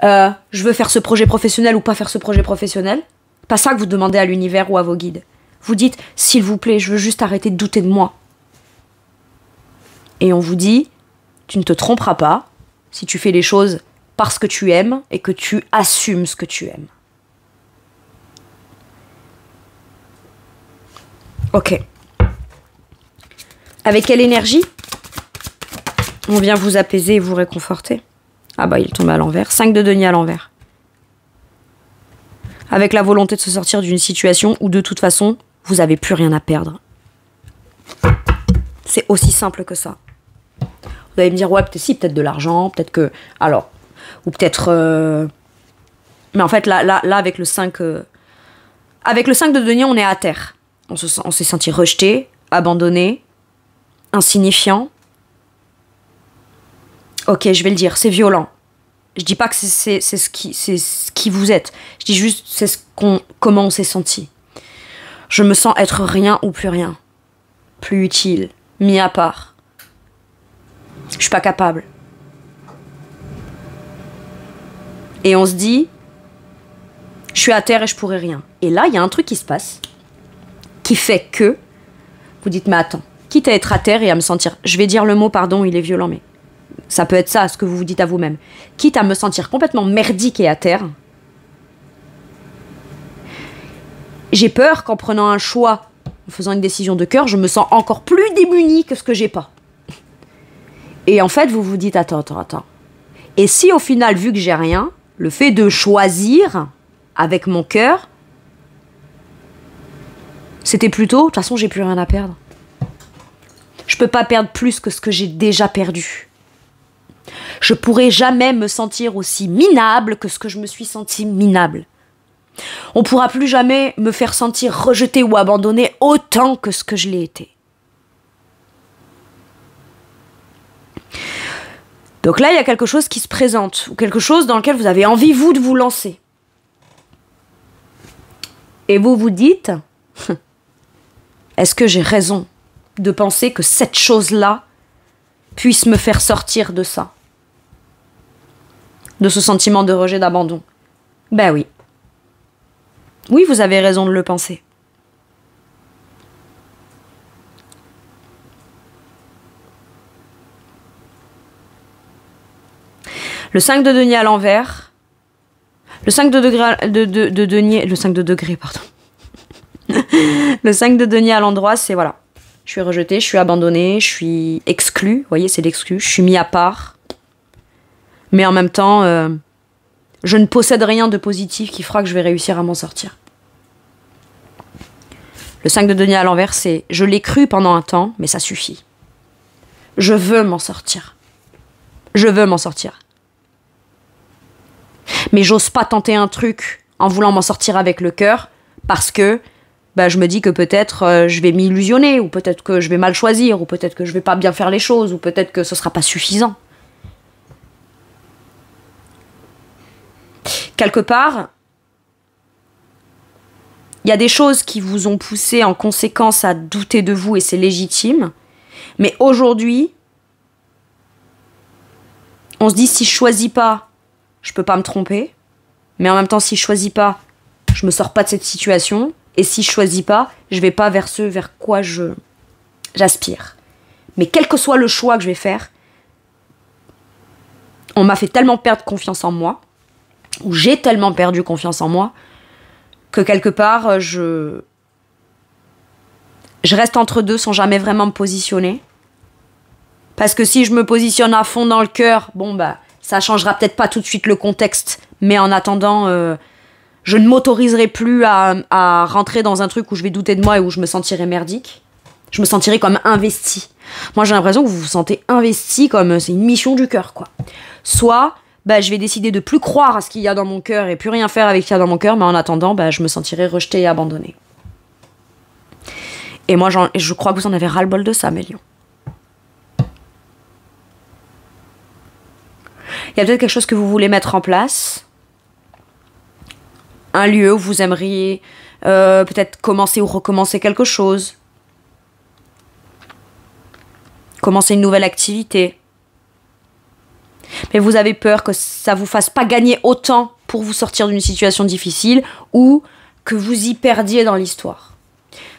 je veux faire ce projet professionnel ou pas faire ce projet professionnel. Pas ça que vous demandez à l'univers ou à vos guides. Vous dites, s'il vous plaît, je veux juste arrêter de douter de moi. Et on vous dit, tu ne te tromperas pas si tu fais les choses parce que tu aimes et que tu assumes ce que tu aimes. Ok. Avec quelle énergie on vient vous apaiser et vous réconforter? Ah bah il tombe à l'envers. 5 de denier à l'envers. Avec la volonté de se sortir d'une situation où de toute façon, vous n'avez plus rien à perdre. C'est aussi simple que ça. Vous allez me dire, ouais, peut-être de l'argent, peut-être que... Alors, ou peut-être... Mais en fait, là avec le 5... Avec le 5 de denier, on est à terre. On s'est senti rejeté, abandonné, insignifiant. Ok, je vais le dire, c'est violent. Je dis pas que c'est ce qui vous êtes. Je dis juste comment on s'est senti. Je me sens être rien ou plus rien. Plus utile, mis à part. Je suis pas capable. Et on se dit, je suis à terre et je pourrais rien. Et là, il y a un truc qui se passe, qui fait que vous dites, mais attends, quitte à être à terre et à me sentir, je vais dire le mot, pardon, il est violent, mais ça peut être ça, ce que vous vous dites à vous-même. Quitte à me sentir complètement merdique et à terre, j'ai peur qu'en prenant un choix, en faisant une décision de cœur, je me sens encore plus démunie que ce que j'ai pas. Et en fait, vous vous dites, attends. Et si au final, vu que j'ai rien, le fait de choisir avec mon cœur, c'était plutôt, de toute façon, j'ai plus rien à perdre. Je peux pas perdre plus que ce que j'ai déjà perdu. Je pourrai jamais me sentir aussi minable que ce que je me suis sentie minable. On pourra plus jamais me faire sentir rejetée ou abandonnée autant que ce que je l'ai été. Donc là, il y a quelque chose qui se présente, ou quelque chose dans lequel vous avez envie, vous, de vous lancer. Et vous vous dites, est-ce que j'ai raison de penser que cette chose-là puisse me faire sortir de ça? De ce sentiment de rejet, d'abandon? Ben oui. Oui, vous avez raison de le penser. Le 5 de denier à l'envers. Le 5 de denier... Le 5 de degré, pardon. Le 5 de denier à l'endroit, c'est voilà. Je suis rejetée, je suis abandonnée, je suis exclue. Vous voyez, c'est l'exclu. Je suis mis à part. Mais en même temps, je ne possède rien de positif qui fera que je vais réussir à m'en sortir. Le 5 de denier à l'envers, c'est je l'ai cru pendant un temps, mais ça suffit. Je veux m'en sortir. Je veux m'en sortir. Mais j'ose pas tenter un truc en voulant m'en sortir avec le cœur parce que je me dis que peut-être je vais m'illusionner, ou peut-être que je vais mal choisir, ou peut-être que je vais pas bien faire les choses, ou peut-être que ce sera pas suffisant. Quelque part, il y a des choses qui vous ont poussé en conséquence à douter de vous et c'est légitime. Mais aujourd'hui, on se dit si je choisis pas, je peux pas me tromper. Mais en même temps, si je choisis pas, je me sors pas de cette situation. Et si je choisis pas, je vais pas vers ce vers quoi j'aspire. Mais quel que soit le choix que je vais faire, on m'a fait tellement perdre confiance en moi, ou j'ai tellement perdu confiance en moi, que quelque part, je reste entre deux sans jamais vraiment me positionner. Parce que si je me positionne à fond dans le cœur, ça changera peut-être pas tout de suite le contexte. Mais en attendant, je ne m'autoriserai plus à rentrer dans un truc où je vais douter de moi et où je me sentirai merdique. Je me sentirai comme investie. Moi, j'ai l'impression que vous vous sentez investi comme c'est une mission du cœur, quoi. Soit bah, je vais décider de plus croire à ce qu'il y a dans mon cœur et plus rien faire avec ce qu'il y a dans mon cœur, mais en attendant, bah, je me sentirai rejetée et abandonnée. Et moi, je crois que vous en avez ras-le-bol de ça, mes lions. Il y a peut-être quelque chose que vous voulez mettre en place. Un lieu où vous aimeriez peut-être commencer ou recommencer quelque chose. Commencer une nouvelle activité. Mais vous avez peur que ça vous fasse pas gagner autant pour vous sortir d'une situation difficile ou que vous y perdiez dans l'histoire.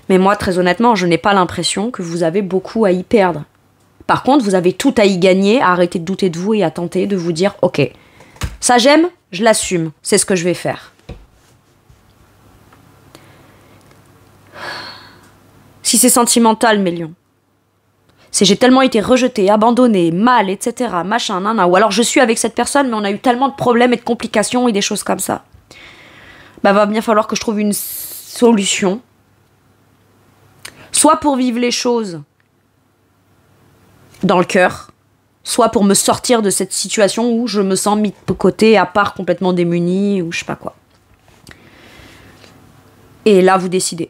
Mais moi, très honnêtement, je n'ai pas l'impression que vous avez beaucoup à y perdre. Par contre, vous avez tout à y gagner, à arrêter de douter de vous et à tenter de vous dire « Ok, ça j'aime, je l'assume, c'est ce que je vais faire. » Si c'est sentimental, mes lions, si j'ai tellement été rejetée, abandonnée, mal, etc., machin, nana, ou alors je suis avec cette personne, mais on a eu tellement de problèmes et de complications et des choses comme ça, bah va bien falloir que je trouve une solution, soit pour vivre les choses dans le cœur, soit pour me sortir de cette situation où je me sens mis de côté, à part, complètement démunie, ou je sais pas quoi. Et là, vous décidez.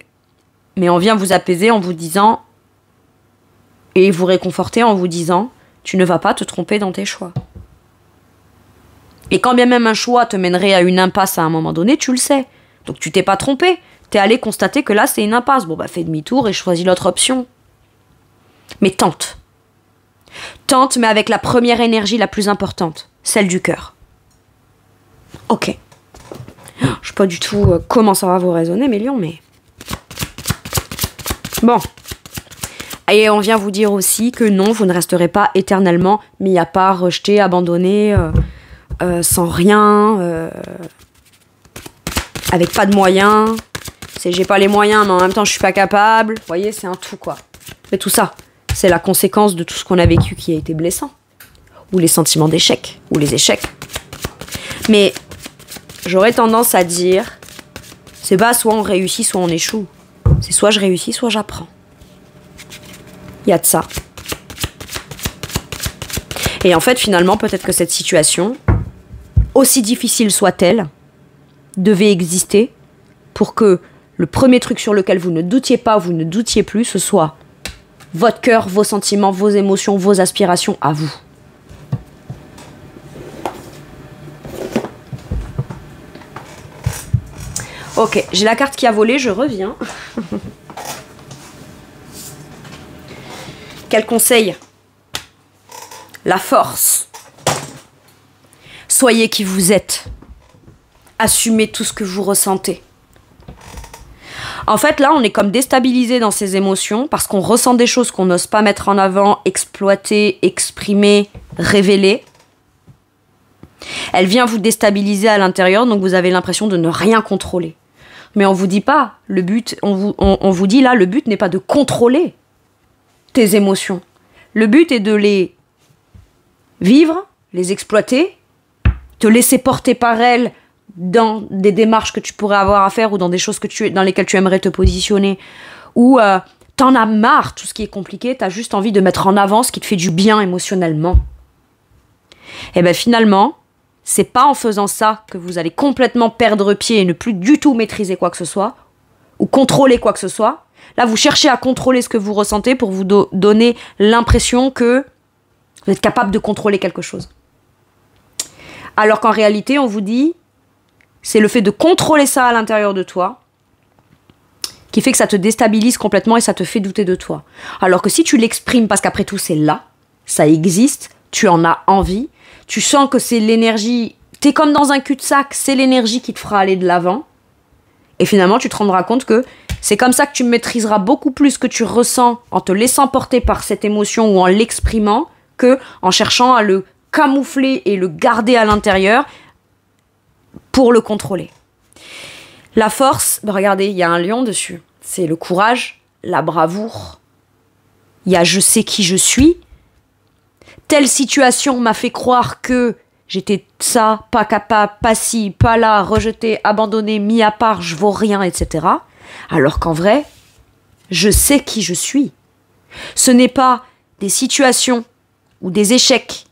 Mais on vient vous apaiser en vous disant, et vous réconforter en vous disant, tu ne vas pas te tromper dans tes choix. Et quand bien même un choix te mènerait à une impasse à un moment donné, tu le sais. Donc tu t'es pas trompé. T'es allé constater que là, c'est une impasse. Bon, bah fais demi-tour et choisis l'autre option. Mais tente. Tente, mais avec la première énergie la plus importante, celle du cœur. Ok. Je sais pas du tout comment ça va vous résonner, mes lions, mais... Bon. Et on vient vous dire aussi que non, vous ne resterez pas éternellement mis à part, rejeté, abandonné, sans rien, avec pas de moyens. C'est j'ai pas les moyens, mais en même temps je suis pas capable. Vous voyez, c'est un tout, quoi. Mais tout ça, c'est la conséquence de tout ce qu'on a vécu qui a été blessant. Ou les sentiments d'échec, ou les échecs. Mais j'aurais tendance à dire, c'est pas soit on réussit, soit on échoue. C'est soit je réussis, soit j'apprends. Il y a de ça. Et en fait, finalement, peut-être que cette situation, aussi difficile soit-elle, devait exister pour que le premier truc sur lequel vous ne doutiez pas, vous ne doutiez plus, ce soit votre cœur, vos sentiments, vos émotions, vos aspirations à vous. Ok, j'ai la carte qui a volé, je reviens. Quel conseil? La force. Soyez qui vous êtes. Assumez tout ce que vous ressentez. En fait, là, on est comme déstabilisé dans ses émotions parce qu'on ressent des choses qu'on n'ose pas mettre en avant, exploiter, exprimer, révéler. Elle vient vous déstabiliser à l'intérieur, donc vous avez l'impression de ne rien contrôler. Mais on vous dit pas, le but, on vous dit là, le but n'est pas de contrôler tes émotions. Le but est de les vivre, les exploiter, te laisser porter par elles dans des démarches que tu pourrais avoir à faire ou dans des choses dans lesquelles tu aimerais te positionner. Ou t'en as marre, tout ce qui est compliqué, t'as juste envie de mettre en avant ce qui te fait du bien émotionnellement. Et bien finalement, c'est pas en faisant ça que vous allez complètement perdre pied et ne plus du tout maîtriser quoi que ce soit, ou contrôler quoi que ce soit. Là, vous cherchez à contrôler ce que vous ressentez pour vous donner l'impression que vous êtes capable de contrôler quelque chose. Alors qu'en réalité, on vous dit, c'est le fait de contrôler ça à l'intérieur de toi qui fait que ça te déstabilise complètement et ça te fait douter de toi. Alors que si tu l'exprimes, parce qu'après tout, c'est là, ça existe, tu en as envie, tu sens que c'est l'énergie, t'es comme dans un cul-de-sac, c'est l'énergie qui te fera aller de l'avant. Et finalement, tu te rendras compte que c'est comme ça que tu maîtriseras beaucoup plus ce que tu ressens en te laissant porter par cette émotion ou en l'exprimant que en cherchant à le camoufler et le garder à l'intérieur pour le contrôler. La force, bah regardez, il y a un lion dessus. C'est le courage, la bravoure. Il y a je sais qui je suis. Telle situation m'a fait croire que j'étais ça, pas capable, pas ci, pas là, rejeté, abandonné, mis à part, je vaux rien, etc. Alors qu'en vrai, je sais qui je suis. Ce n'est pas des situations ou des échecs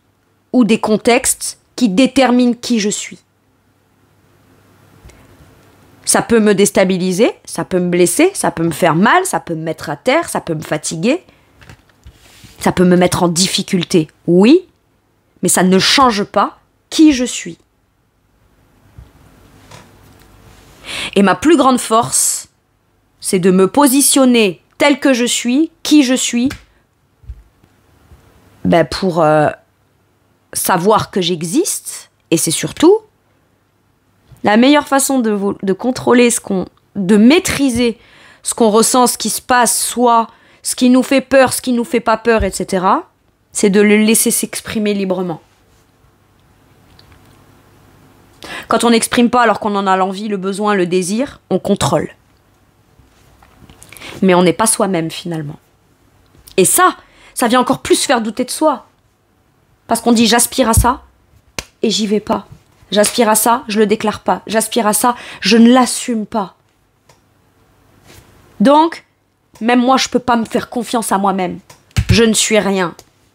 ou des contextes qui détermine qui je suis. Ça peut me déstabiliser, ça peut me blesser, ça peut me faire mal, ça peut me mettre à terre, ça peut me fatiguer, ça peut me mettre en difficulté, oui, mais ça ne change pas qui je suis. Et ma plus grande force, c'est de me positionner tel que je suis, qui je suis, pour savoir que j'existe, et c'est surtout la meilleure façon de contrôler de maîtriser ce qu'on ressent, ce qui se passe, soit ce qui nous fait peur, ce qui nous fait pas peur, etc., c'est de le laisser s'exprimer librement. Quand on n'exprime pas alors qu'on en a l'envie, le besoin, le désir, on contrôle. Mais on n'est pas soi-même finalement. Et ça vient encore plus faire douter de soi. Parce qu'on dit j'aspire à ça et j'y vais pas. J'aspire à ça, je le déclare pas. J'aspire à ça, je ne l'assume pas. Donc, même moi, je peux pas me faire confiance à moi-même. Je ne suis rien.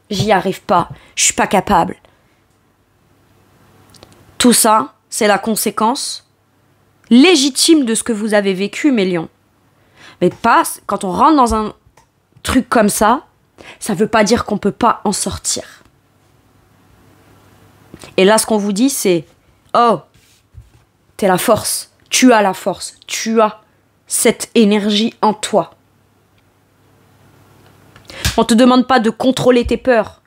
J'y arrive pas. Je suis pas capable. Tout ça, c'est la conséquence légitime de ce que vous avez vécu, mes lions. Mais pas, quand on rentre dans un truc comme ça veut pas dire qu'on peut pas en sortir. Et là, ce qu'on vous dit, c'est oh, t'es la force, tu as la force, tu as cette énergie en toi. On te demande pas de contrôler tes peurs.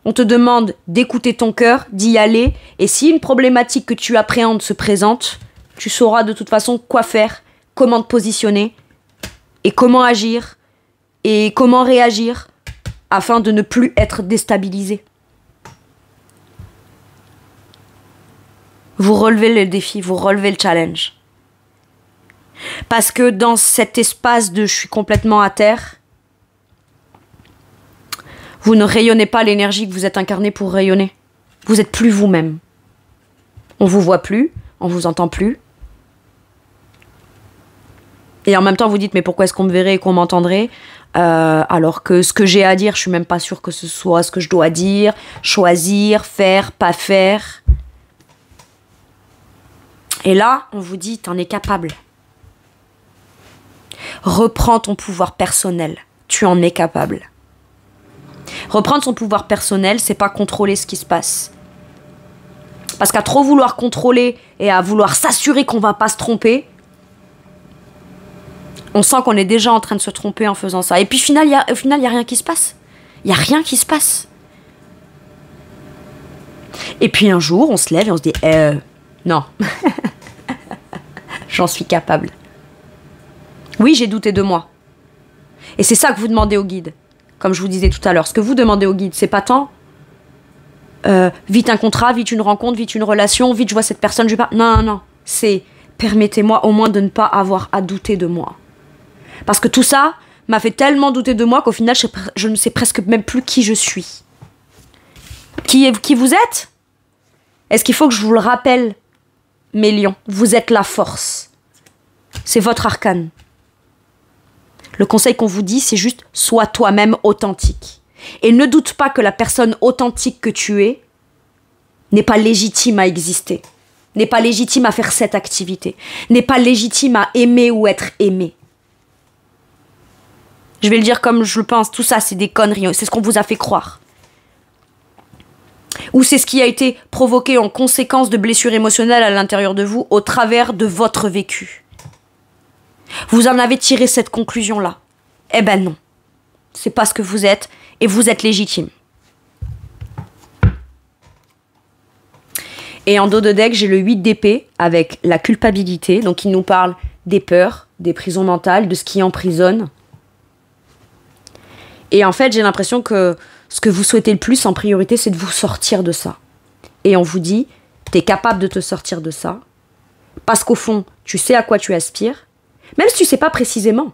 On te demande d'écouter ton cœur, d'y aller, et si une problématique que tu appréhendes se présente, tu sauras de toute façon quoi faire, comment te positionner, et comment agir, et comment réagir, afin de ne plus être déstabilisé. Vous relevez le défi, vous relevez le challenge. Parce que dans cet espace de je suis complètement à terre, vous ne rayonnez pas l'énergie que vous êtes incarné pour rayonner. Vous n'êtes plus vous-même. On vous voit plus, on vous entend plus. Et en même temps, vous dites, mais pourquoi est-ce qu'on me verrait et qu'on m'entendrait alors que ce que j'ai à dire, je suis même pas sûre que ce soit ce que je dois dire, choisir, faire, pas faire. Et là, on vous dit, t'en es capable. Reprends ton pouvoir personnel. Tu en es capable. Reprendre son pouvoir personnel, c'est pas contrôler ce qui se passe. Parce qu'à trop vouloir contrôler et à vouloir s'assurer qu'on va pas se tromper, on sent qu'on est déjà en train de se tromper en faisant ça. Et puis au final, il y a rien qui se passe. Il y a rien qui se passe. Et puis un jour, on se lève et on se dit non. J'en suis capable. Oui, j'ai douté de moi. Et c'est ça que vous demandez au guide. Comme je vous disais tout à l'heure, ce que vous demandez au guide, c'est pas tant vite un contrat, vite une rencontre, vite une relation, vite je vois cette personne, je vais pas... Non. C'est permettez-moi au moins de ne pas avoir à douter de moi. Parce que tout ça m'a fait tellement douter de moi qu'au final, je ne sais presque même plus qui je suis. Qui vous êtes? Est-ce qu'il faut que je vous le rappelle, mes lions? Vous êtes la force. C'est votre arcane. Le conseil qu'on vous dit, c'est juste sois toi-même authentique. Et ne doute pas que la personne authentique que tu es n'est pas légitime à exister, n'est pas légitime à faire cette activité, n'est pas légitime à aimer ou être aimé. Je vais le dire comme je le pense, tout ça c'est des conneries, c'est ce qu'on vous a fait croire. Ou c'est ce qui a été provoqué en conséquence de blessures émotionnelles à l'intérieur de vous au travers de votre vécu. Vous en avez tiré cette conclusion-là. Eh ben non. C'est pas ce que vous êtes et vous êtes légitime. Et en dos de deck, j'ai le 8 d'épée avec la culpabilité. Donc il nous parle des peurs, des prisons mentales, de ce qui emprisonne. Et en fait, j'ai l'impression que ce que vous souhaitez le plus en priorité, c'est de vous sortir de ça. Et on vous dit, t'es capable de te sortir de ça. Parce qu'au fond, tu sais à quoi tu aspires. Même si tu sais pas précisément.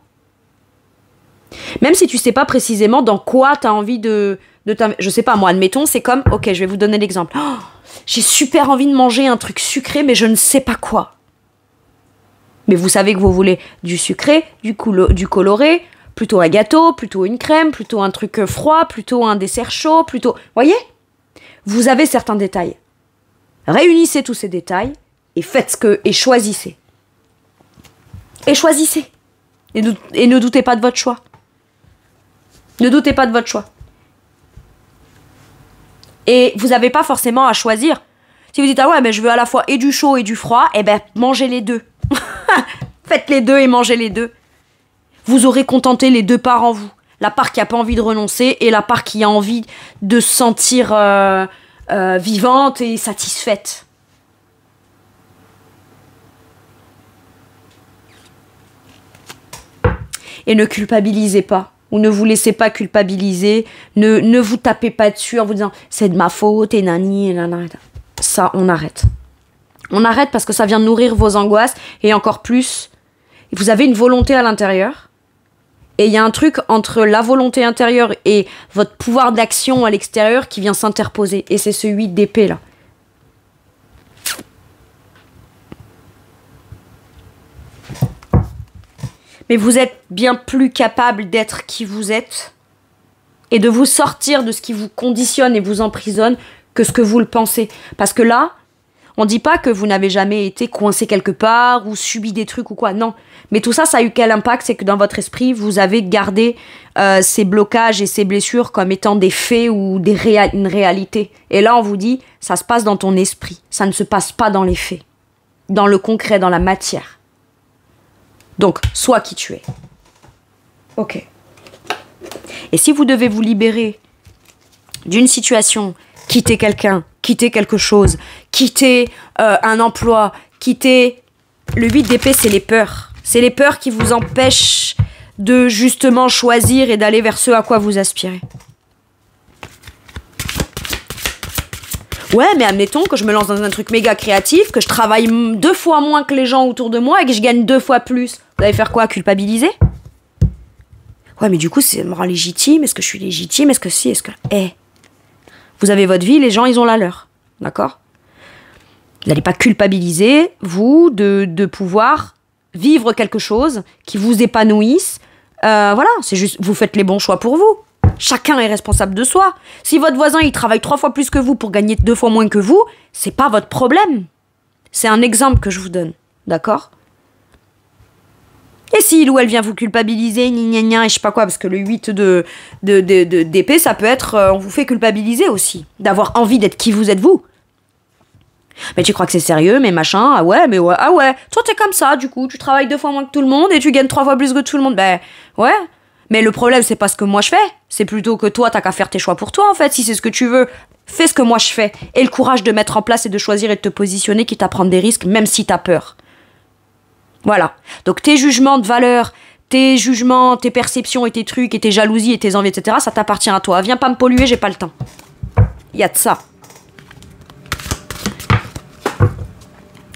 Même si tu sais pas précisément dans quoi tu as envie je sais pas, moi, admettons, c'est comme, ok, je vais vous donner l'exemple. Oh, j'ai super envie de manger un truc sucré, mais je ne sais pas quoi. Mais vous savez que vous voulez du sucré, du coloré, plutôt un gâteau, plutôt une crème, plutôt un truc froid, plutôt un dessert chaud, plutôt... Voyez ? Vous avez certains détails. Réunissez tous ces détails et faites et choisissez. Et choisissez. Et ne doutez pas de votre choix. Ne doutez pas de votre choix. Et vous n'avez pas forcément à choisir. Si vous dites, ah ouais, mais je veux à la fois et du chaud et du froid, eh ben, mangez les deux. Faites les deux et mangez les deux. Vous aurez contenté les deux parts en vous. La part qui n'a pas envie de renoncer et la part qui a envie de se sentir vivante et satisfaite. Et ne culpabilisez pas. Ou ne vous laissez pas culpabiliser. Ne vous tapez pas dessus en vous disant c'est de ma faute et nani et nanana. Ça, on arrête. On arrête parce que ça vient nourrir vos angoisses et encore plus, vous avez une volonté à l'intérieur. Et il y a un truc entre la volonté intérieure et votre pouvoir d'action à l'extérieur qui vient s'interposer. Et c'est ce 8 d'épée là. Mais vous êtes bien plus capable d'être qui vous êtes et de vous sortir de ce qui vous conditionne et vous emprisonne que ce que vous le pensez. Parce que là, on dit pas que vous n'avez jamais été coincé quelque part ou subi des trucs ou quoi, non. Mais tout ça, ça a eu quel impact? C'est que dans votre esprit, vous avez gardé ces blocages et ces blessures comme étant des faits ou une réalité. Et là, on vous dit, ça se passe dans ton esprit. Ça ne se passe pas dans les faits. Dans le concret, dans la matière. Donc, sois qui tu es. Ok. Et si vous devez vous libérer d'une situation, quitter quelqu'un, quitter quelque chose, quitter un emploi, quitter... Le 8 d'épée, c'est les peurs. C'est les peurs qui vous empêchent de justement choisir et d'aller vers ce à quoi vous aspirez. Ouais, mais admettons que je me lance dans un truc méga créatif, que je travaille 2 fois moins que les gens autour de moi et que je gagne 2 fois plus. Vous allez faire quoi? Culpabiliser? Ouais, mais du coup, ça me rend légitime. Est-ce que je suis légitime? Est-ce que si? Est-ce que... Vous avez votre vie, les gens, ils ont la leur. D'accord? Vous n'allez pas culpabiliser, vous, de pouvoir vivre quelque chose qui vous épanouisse. Voilà, c'est juste, vous faites les bons choix pour vous. Chacun est responsable de soi. Si votre voisin, il travaille 3 fois plus que vous pour gagner 2 fois moins que vous, c'est pas votre problème. C'est un exemple que je vous donne. D'accord? Et si il ou elle vient vous culpabiliser, gna gna et je sais pas quoi, parce que le 8 d'épée, ça peut être, on vous fait culpabiliser aussi, d'avoir envie d'être qui vous êtes vous. Mais tu crois que c'est sérieux, mais machin, ah ouais, toi t'es comme ça, du coup, tu travailles 2 fois moins que tout le monde et tu gagnes 3 fois plus que tout le monde, ben ouais. Mais le problème, c'est pas ce que moi je fais, c'est plutôt que toi, t'as qu'à faire tes choix pour toi, en fait, si c'est ce que tu veux. Fais ce que moi je fais, et le courage de mettre en place et de choisir et de te positionner, quitte à prendre des risques, même si t'as peur. Voilà. Donc tes jugements de valeur, tes jugements, tes perceptions et tes trucs et tes jalousies et tes envies, etc., ça t'appartient à toi. Viens pas me polluer, j'ai pas le temps. Il y a de ça.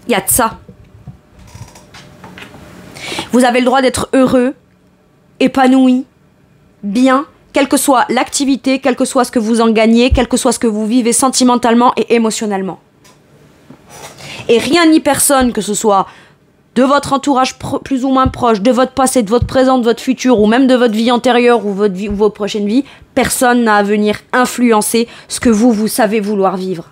Il y a de ça. Vous avez le droit d'être heureux, épanoui, bien, quelle que soit l'activité, quel que soit ce que vous en gagnez, quel que soit ce que vous vivez sentimentalement et émotionnellement. Et rien ni personne, que ce soit de votre entourage plus ou moins proche, de votre passé, de votre présent, de votre futur, ou même de votre vie antérieure ou votre vie, ou vos prochaines vies, personne n'a à venir influencer ce que vous savez vouloir vivre.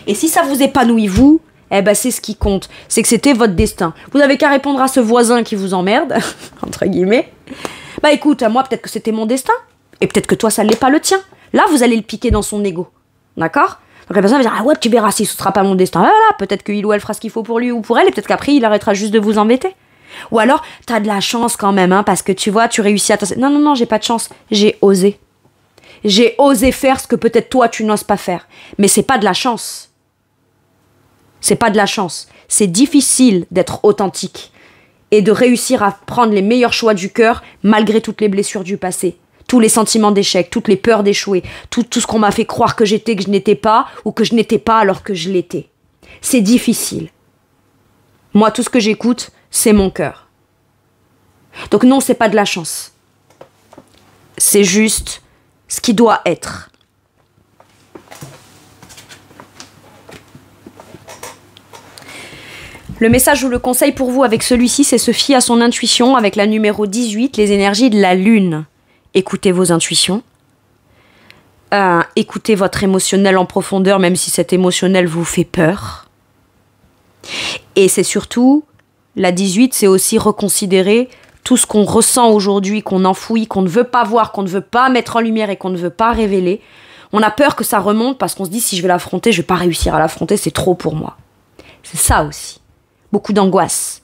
Et si ça vous épanouit, vous, eh ben c'est ce qui compte. C'est que c'était votre destin. Vous n'avez qu'à répondre à ce voisin qui vous emmerde, entre guillemets. Bah écoute, moi peut-être que c'était mon destin. Et peut-être que toi ça l'est pas le tien. Là vous allez le piquer dans son ego. D'accord? Donc la personne va dire, ah ouais, tu verras si ce sera pas mon destin. Voilà, peut-être qu'il ou elle fera ce qu'il faut pour lui ou pour elle, et peut-être qu'après il arrêtera juste de vous embêter. Ou alors, t'as de la chance quand même, hein, parce que tu vois, tu réussis à... Non, j'ai pas de chance. J'ai osé. J'ai osé faire ce que peut-être toi tu n'oses pas faire. Mais c'est pas de la chance. C'est pas de la chance. C'est difficile d'être authentique et de réussir à prendre les meilleurs choix du cœur malgré toutes les blessures du passé. Tous les sentiments d'échec, toutes les peurs d'échouer, tout ce qu'on m'a fait croire que j'étais, que je n'étais pas, ou que je n'étais pas alors que je l'étais. C'est difficile. Moi, tout ce que j'écoute, c'est mon cœur. Donc non, c'est pas de la chance. C'est juste ce qui doit être. Le message ou le conseil pour vous avec celui-ci, c'est se fier à son intuition avec la numéro 18, les énergies de la lune. Écoutez vos intuitions. écoutez votre émotionnel en profondeur, même si cet émotionnel vous fait peur. Et c'est surtout, la 18, c'est aussi reconsidérer tout ce qu'on ressent aujourd'hui, qu'on enfouit, qu'on ne veut pas voir, qu'on ne veut pas mettre en lumière et qu'on ne veut pas révéler. On a peur que ça remonte parce qu'on se dit si je vais l'affronter, je vais pas réussir à l'affronter, c'est trop pour moi. C'est ça aussi. Beaucoup d'angoisse.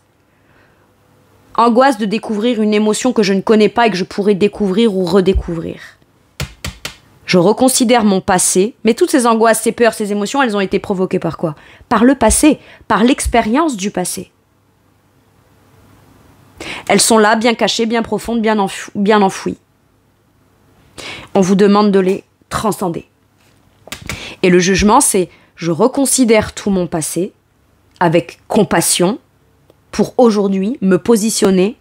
Angoisse de découvrir une émotion que je ne connais pas et que je pourrais découvrir ou redécouvrir. Je reconsidère mon passé, mais toutes ces angoisses, ces peurs, ces émotions, elles ont été provoquées par quoi? Par le passé, par l'expérience du passé. Elles sont là, bien cachées, bien profondes, bien enfouies. On vous demande de les transcender. Et le jugement, c'est je reconsidère tout mon passé avec compassion pour aujourd'hui me positionner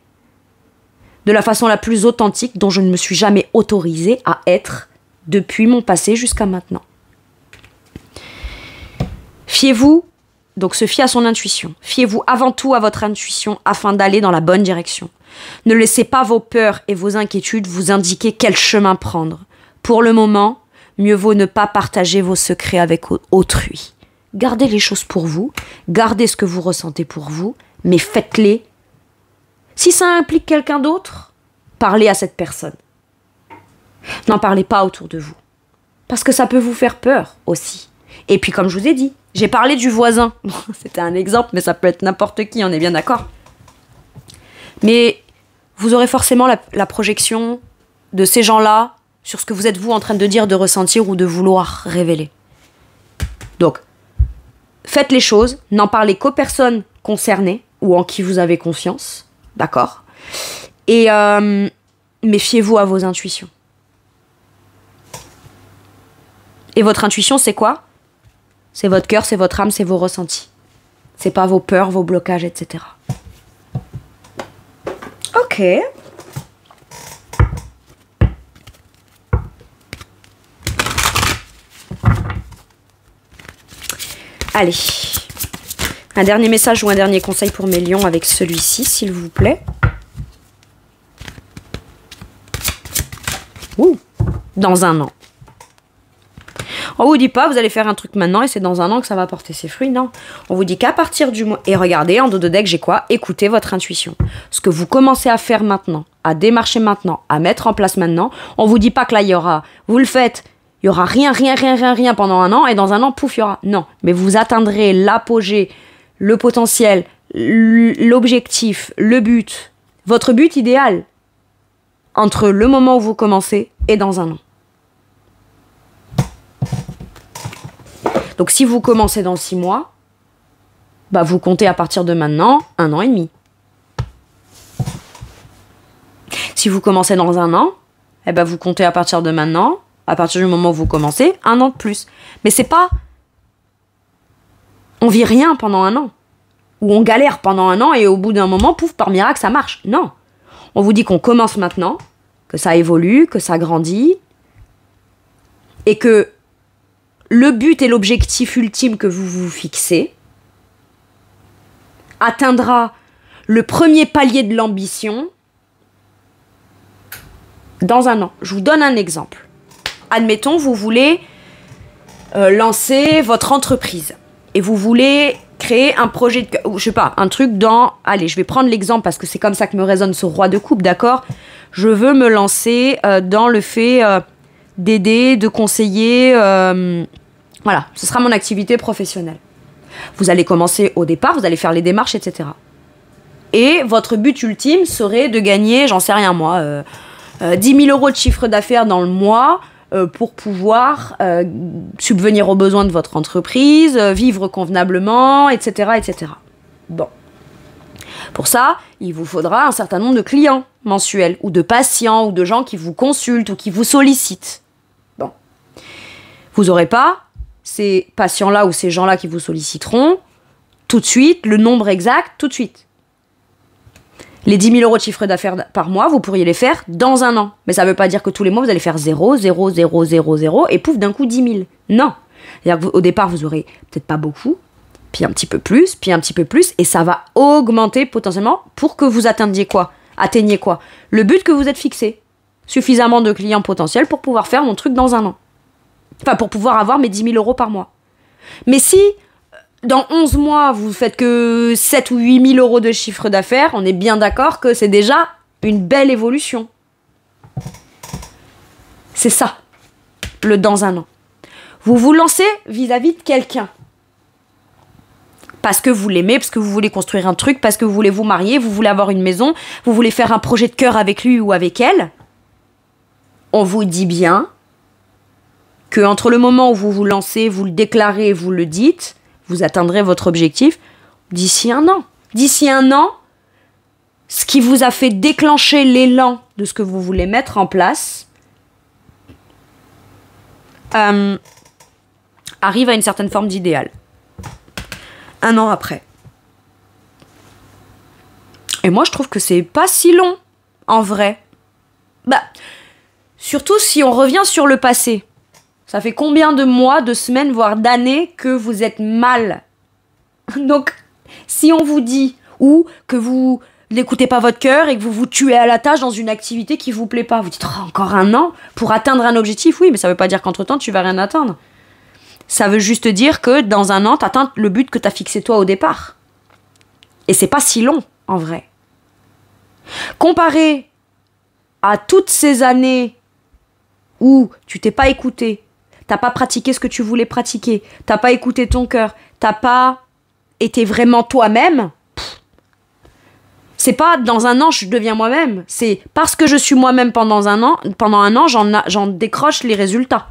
de la façon la plus authentique dont je ne me suis jamais autorisée à être depuis mon passé jusqu'à maintenant. Fiez-vous, donc se fier à son intuition. Fiez-vous avant tout à votre intuition afin d'aller dans la bonne direction. Ne laissez pas vos peurs et vos inquiétudes vous indiquer quel chemin prendre. Pour le moment, mieux vaut ne pas partager vos secrets avec autrui. Gardez les choses pour vous, gardez ce que vous ressentez pour vous, mais faites-les. Si ça implique quelqu'un d'autre, parlez à cette personne. N'en parlez pas autour de vous. Parce que ça peut vous faire peur aussi. Et puis comme je vous ai dit, j'ai parlé du voisin. C'était un exemple, mais ça peut être n'importe qui, on est bien d'accord. Mais vous aurez forcément la projection de ces gens-là sur ce que vous êtes vous en train de dire, de ressentir ou de vouloir révéler. Donc, faites les choses, n'en parlez qu'aux personnes concernées ou en qui vous avez confiance, d'accord? Et méfiez-vous à vos intuitions. Et votre intuition, c'est quoi? C'est votre cœur, c'est votre âme, c'est vos ressentis. C'est pas vos peurs, vos blocages, etc. Ok. Allez. Un dernier message ou un dernier conseil pour mes lions avec celui-ci, s'il vous plaît. Ouh. Dans un an. On vous dit pas, vous allez faire un truc maintenant et c'est dans un an que ça va porter ses fruits, non. On vous dit qu'à partir du mois... Et regardez, en dos de deck, j'ai quoi? Écoutez votre intuition. Ce que vous commencez à faire maintenant, à démarcher maintenant, à mettre en place maintenant, on vous dit pas que là, il y aura... Vous le faites, il y aura rien pendant un an et dans un an, pouf, il y aura... Non, mais vous atteindrez l'apogée, le potentiel, l'objectif, le but, votre but idéal, entre le moment où vous commencez et dans un an. Donc si vous commencez dans 6 mois, bah vous comptez à partir de maintenant 1 an et demi. Si vous commencez dans un an, eh ben vous comptez à partir de maintenant, à partir du moment où vous commencez, 1 an de plus. Mais c'est pas... On vit rien pendant 1 an. Ou on galère pendant 1 an et au bout d'un moment, pouf, par miracle, ça marche. Non. On vous dit qu'on commence maintenant, que ça évolue, que ça grandit, et que le but et l'objectif ultime que vous vous fixez atteindra le premier palier de l'ambition dans 1 an. Je vous donne un exemple. Admettons, vous voulez lancer votre entreprise et vous voulez créer un projet, je sais pas, un truc dans... Allez, je vais prendre l'exemple parce que c'est comme ça que me résonne ce roi de coupe, d'accord? Je veux me lancer dans le fait d'aider, de conseiller... Voilà, ce sera mon activité professionnelle. Vous allez commencer au départ, vous allez faire les démarches, etc. Et votre but ultime serait de gagner, j'en sais rien moi, 10 000 € de chiffre d'affaires dans le mois pour pouvoir subvenir aux besoins de votre entreprise, vivre convenablement, etc., etc. Bon. Pour ça, il vous faudra un certain nombre de clients mensuels, ou de patients, ou de gens qui vous consultent, ou qui vous sollicitent. Bon. Vous n'aurez pas ces patients-là ou ces gens-là qui vous solliciteront tout de suite, le nombre exact, tout de suite. Les 10 000 € de chiffre d'affaires par mois, vous pourriez les faire dans 1 an. Mais ça ne veut pas dire que tous les mois, vous allez faire 0, 0, 0, 0, 0, et pouf, d'un coup, 10 000. Non. C'est-à-dire qu'au départ, vous aurez peut-être pas beaucoup, puis un petit peu plus, puis un petit peu plus, et ça va augmenter potentiellement pour que vous atteigniez quoi? Atteignez quoi? Le but que vous êtes fixé. Suffisamment de clients potentiels pour pouvoir faire mon truc dans 1 an. Enfin, pour pouvoir avoir mes 10 000 euros par mois. Mais si, dans 11 mois, vous faites que 7 ou 8 000 euros de chiffre d'affaires, on est bien d'accord que c'est déjà une belle évolution. C'est ça, le dans un an. Vous vous lancez vis-à-vis de quelqu'un. Parce que vous l'aimez, parce que vous voulez construire un truc, parce que vous voulez vous marier, vous voulez avoir une maison, vous voulez faire un projet de cœur avec lui ou avec elle. On vous dit bien que entre le moment où vous vous lancez, vous le déclarez, vous le dites, vous atteindrez votre objectif d'ici un an. D'ici un an, ce qui vous a fait déclencher l'élan de ce que vous voulez mettre en place arrive à une certaine forme d'idéal. Un an après. Et moi, je trouve que c'est pas si long, en vrai. Bah, surtout si on revient sur le passé. Ça fait combien de mois, de semaines, voire d'années que vous êtes mal? Donc, si on vous dit, ou que vous n'écoutez pas votre cœur et que vous vous tuez à la tâche dans une activité qui vous plaît pas, vous dites, oh, encore un an pour atteindre un objectif? Oui, mais ça veut pas dire qu'entre-temps, tu vas rien atteindre. Ça veut juste dire que dans un an, tu atteins le but que tu as fixé toi au départ. Et c'est pas si long, en vrai. Comparé à toutes ces années où tu t'es pas écouté, t'as pas pratiqué ce que tu voulais pratiquer, t'as pas écouté ton cœur, t'as pas été vraiment toi-même, c'est pas dans un an je deviens moi-même, c'est parce que je suis moi-même pendant un an, j'en décroche les résultats.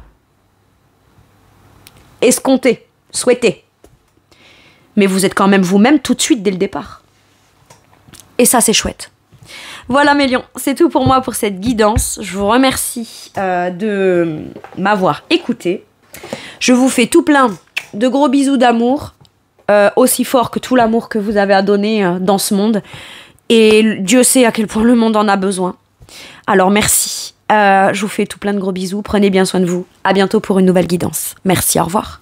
Escompté, souhaité. Mais vous êtes quand même vous-même tout de suite dès le départ. Et ça, c'est chouette. Voilà mes lions, c'est tout pour moi pour cette guidance. Je vous remercie de m'avoir écouté. Je vous fais tout plein de gros bisous d'amour, aussi fort que tout l'amour que vous avez à donner dans ce monde. Et Dieu sait à quel point le monde en a besoin. Alors merci. Je vous fais tout plein de gros bisous. Prenez bien soin de vous. À bientôt pour une nouvelle guidance. Merci, au revoir.